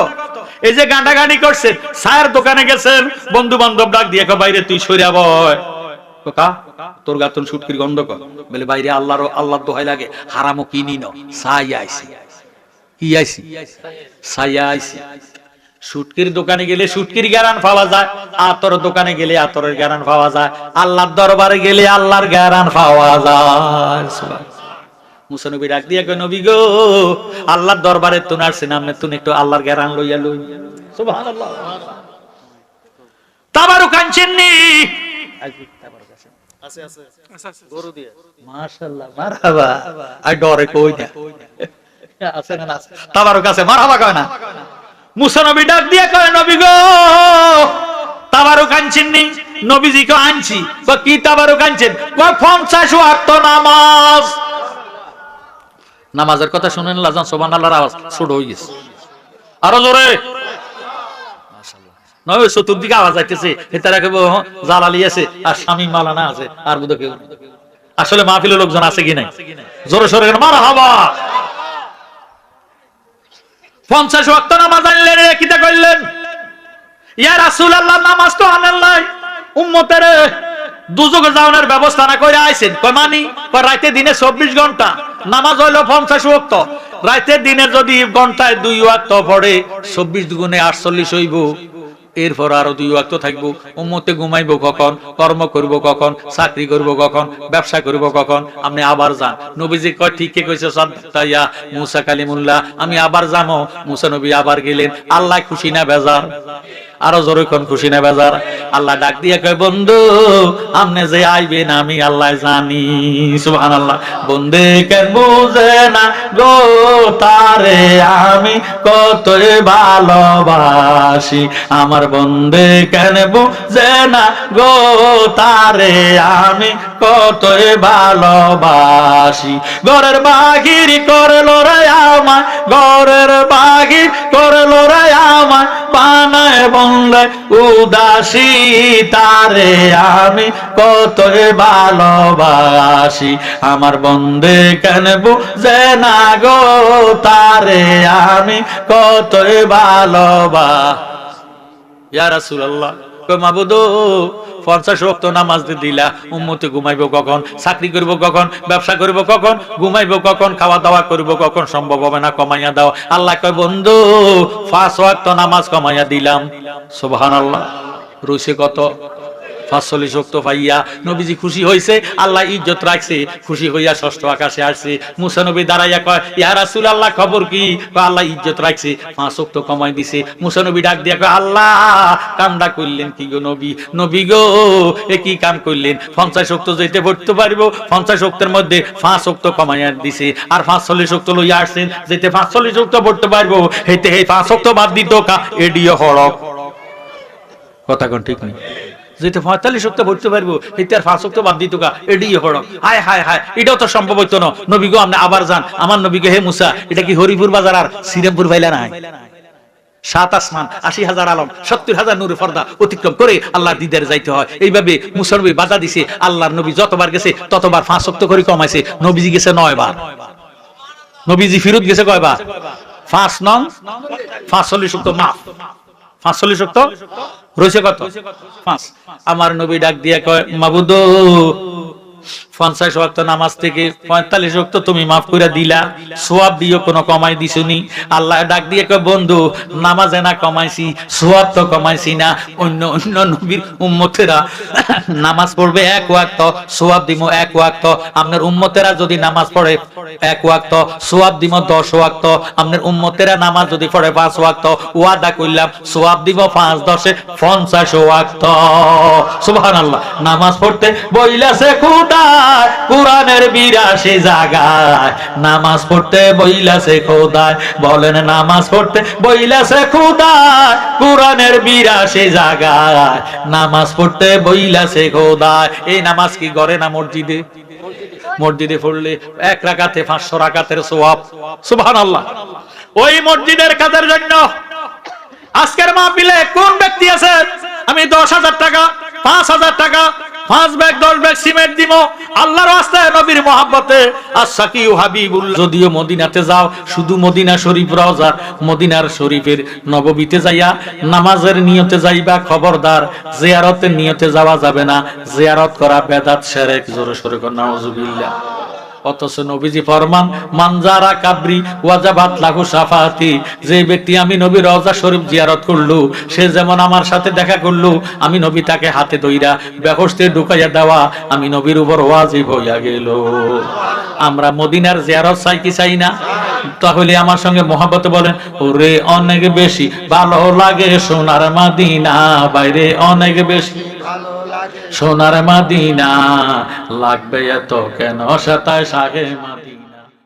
এই যে গান্ডাগানি করছে। চায়ের দোকানে গেছেন, বন্ধু বান্ধব ডাক দিয়ে বাইরে তুই সরিয়া বয়, কা তোর গাতুন শুটকির গন্ধ কর, বলে বাইরে আল্লাহর দোহাই লাগে হারামও কিনি নাও, চাই আইছি। কি আইছি? চাই আইছি। শুটকির দোকানে গেলে শুটকির গ্যারান পাওয়া যায়, আতর দোকানে গেলে আতরের গ্যারান পাওয়া যায়, আল্লাহর দরবারে গেলে আল্লাহর গ্যারান পাওয়া যায়। মুসা নবী ডাক দিয়া কয় নবী গো আল্লাহর দরবারে তুন আসছেন, আপনি তুন একটু আল্লাহর গ্যারান লইয়া লই। সুবহানাল্লাহ। তাবারুক আনছেন নি? আছে আছে আছে গরু দিয়ে। মাশাআল্লাহ মারহাবা। আই ডরে কই না আছে না আছে, তাবারুক আছে, মারহাবা কয় না। মুসা নবী ডাক দিয়া কয় নবী গো তাবারুক আনছেননি? নবীজিকে আনছি। কি তাবারুক আনছেন? 50 ওয়াক্ত নামাজ। নামাজের কথা শুনেন লাজান সুবহানাল্লাহর আওয়াজ ছোট হয়ে গেছে, আরো জোরে নয়। চতুর্দিকে আওয়াজ আইতেছে, তারা কেবল জালালি আছে আর স্বামী মালানা আছে, আর বুধ কেউ আসলে মাহফিলের লোকজন আছে কি নাই? জোরে সোরে মারহাবা। 50 ওয়াক্ত নামাজ আনলেন, কিতা করলেন? ইয়া রাসূলুল্লাহ, নামাজ তো আনেন নাই, উম্মতের দুজকে যাওয়ার ব্যবস্থা না করে আইছেন। কয় মানি? কয় রাতে দিনে 24 ঘন্টা নামাজ হইলো 50 ওয়াক্ত। রাতে দিনে যদি ঘন্টায় 2 ওয়াক্ত পড়ে 24 দুগুণে 48 হইব। এরপর আরো 2 ওয়াক্ত থাকবো। উম্মতে ঘুমাইবো কখন? কর্ম করব কখন? চাকরি করব কখন? ব্যবসা করব কখন? আপনি আবার যান। নবীজি কয় ঠিকই কইছে সাদ্দাইয়া মুসা কালিমুল্লাহ, আমি আবার যাবো। মুসা নবী আবার গেলেন। আল্লাহ খুশি না বেজার? আরো জোরে কোন খুশি না বেজার? আল্লাহ ডাক দিয়ে কয় বন্ধু আপনি যে আইবেন আমি আল্লাহ জানি। সুবহানাল্লাহ। বন্দে কেন বুঝে না গো তারে আমি কতই ভালোবাসি, আমার বন্দে কেন বুঝে না গো তারে আমি কতই ভালোবাসি। ঘরের বাহির করলো রে আমায়, ঘরের বাহির করলো রে আমায়, বানায় বন্ধে উদাসী, তারে আমি কতই ভালোবাসি, আমার বন্দে কেন বুঝে না গো তারে আমি কতই ভালোবাসি। ইয়া রাসূলুল্লাহ, কই মাবুদ 50 ওয়াক্ত নামাজ দিলা, উম্মতে ঘুমাইবো কখন? চাকরি করব কখন? ব্যবসা করব কখন? ঘুমাইবো কখন? খাওয়া দাওয়া করব কখন? সম্ভব হবে না, কমাইয়া দাও। আল্লাহ কয় বন্ধু 5 ওয়াক্ত নামাজ কমাইয়া দিলাম। সুবহানাল্লাহ। রইছে কত? 45 ওয়াক্ত পাইয়া নবীজি খুশি হইছে, আল্লাহ ইজ্জত রাখছে। খুশি হইয়া ষষ্ঠ আকাশে আসছে। মুসা নবী দাঁড়াইয়া কয় ইয়া রাসূলুল্লাহ খবর কি? কয় আল্লাহ ইজ্জত রাখছে, 5 ওয়াক্ত কমাই দিছে। মুসা নবী ডাক দিয়া কয় আল্লাহ কামডা কইলেন কি গো নবী? নবী গো এ কি কাম কইলেন? 50 ওয়াক্ত যেতে পড়তে পারবো, 50 ওয়াক্তের মধ্যে 5 ওয়াক্ত কমাইয়া দিছে, আর 45 ওয়াক্ত লইয়া আসছেন যেতে 45 ওয়াক্ত পড়তে পারবো, হেতে এই 5 ওয়াক্ত বাদ দিত কা এডিও হড়ক। কথা কোন ঠিক নেই? যেটা 45 ওয়াক্ত পড়তে পারবো, এতে আর 5 ওয়াক্ত বাদ দিত কা এডিও হড়ক। হায় হায় হায়, এটাও তো সম্ভব হইতো না। নবী গো আপনি আবার যান। আমার নবীকে হে মুসা, এটা কি হরিপুর বাজার আর শ্রীরামপুর ভাইলা নাই? 7 আসমান 80,000 আলম 70,000 নূরের পর্দা অতিক্রম করে আল্লাহর দিদারে যাইতে হয়। এইভাবে মুসা নবী বাধা দিছে। আল্লাহর নবী যতবার গেছে ততবার 5 ওয়াক্ত করে কমাইছে। নবীজি গেছে 9 বার। নবীজি ফিরত গেছে কয়বার? 5 নং 45 ওয়াক্ত মাফ। 45 ওয়াক্ত রইছে কত? 5। আমার নবী ডাক দিয়া কয় মাবুদ 50 ওয়াক্ত নামাজ থেকে 45 ওয়াক্ত তুমি মাফ করে দিলা, সওয়াব দিও কোনো কমাই দিছনি? আল্লাহ ডাক দিয়ে কয় বন্ধু নামাজে না কমাইছি, সওয়াব তো কমাইছি না। অন্য অন্য নবীর উম্মতেরা নামাজ পড়বে 1 ওয়াক্ত, সওয়াব দিমো 1 ওয়াক্ত। আপনার উম্মতেরা যদি নামাজ পড়ে 1 ওয়াক্ত, সওয়াব দিমো 10 ওয়াক্ত। আপনার উম্মতেরা নামাজ যদি পড়ে 5 ওয়াক্ত, ওয়াদা কইলাম সওয়াব দিব 5 10 50 ওয়াক্ত। সুবহানাল্লাহ। নামাজ পড়তে বইলাছে খোদা কুরআনের 82 জায়গায়, নামাজ পড়তে বইলাছে খোদায়, বলেন নামাজ পড়তে বইলাছে খোদায় কুরআনের 82 জায়গায়, নামাজ পড়তে বইলাছে খোদায়। এই নামাজ কি ঘরে না মসজিদে? মসজিদে পড়লে 1 রাকাতে 500 রাকাতের সওয়াব। সুবহানাল্লাহ। ওই মসজিদের কাজের জন্য আজকের মাহফিলে কোন ব্যক্তি আছে আমি 10,000 টাকা 5,000 টাকা 5 ব্যাগ 10 ব্যাগ সিমেন্ট দিব আল্লাহর রাস্তায় নবীর মহব্বতে আশাকিউ হাবিবুল্লাহ। যদিও মদিনাতে যাও, শুধু মদিনা শরীফ রওজা মদিনার শরীফের নববীতে যাইয়া নামাজের নিয়তে যাইবা, খবরদার জিয়ারতের নিয়তে যাওয়া যাবে না। জিয়ারত করা বেদাত শিরক। জোরে সোরে কর নাউজুবিল্লাহ। অথচ নবীজি ফরমান মানজারা কাবরি ওয়াজাবাত লাহু শাফাআতি, যে ব্যক্তি আমি নবীর রওজা শরীফ জিয়ারত করলো সে যেমন আমার সাথে দেখা করলো, আমি নবী তাকে হাতে ধইরা বেহেশতে ঢুকাইয়া দেওয়া আমি নবীর উপর ওয়াজিব হইয়া গেল। আমরা মদিনার জিয়ারত চাই কি চাই না? তাহলে আমার সঙ্গে মহব্বতে বলেন ওরে অনেক বেশি ভালো লাগে সোনার মদিনা, বাইরে অনেক বেশি সোনার মদিনা, লাগবে এত কেন সাতায় শাহে মদিনা।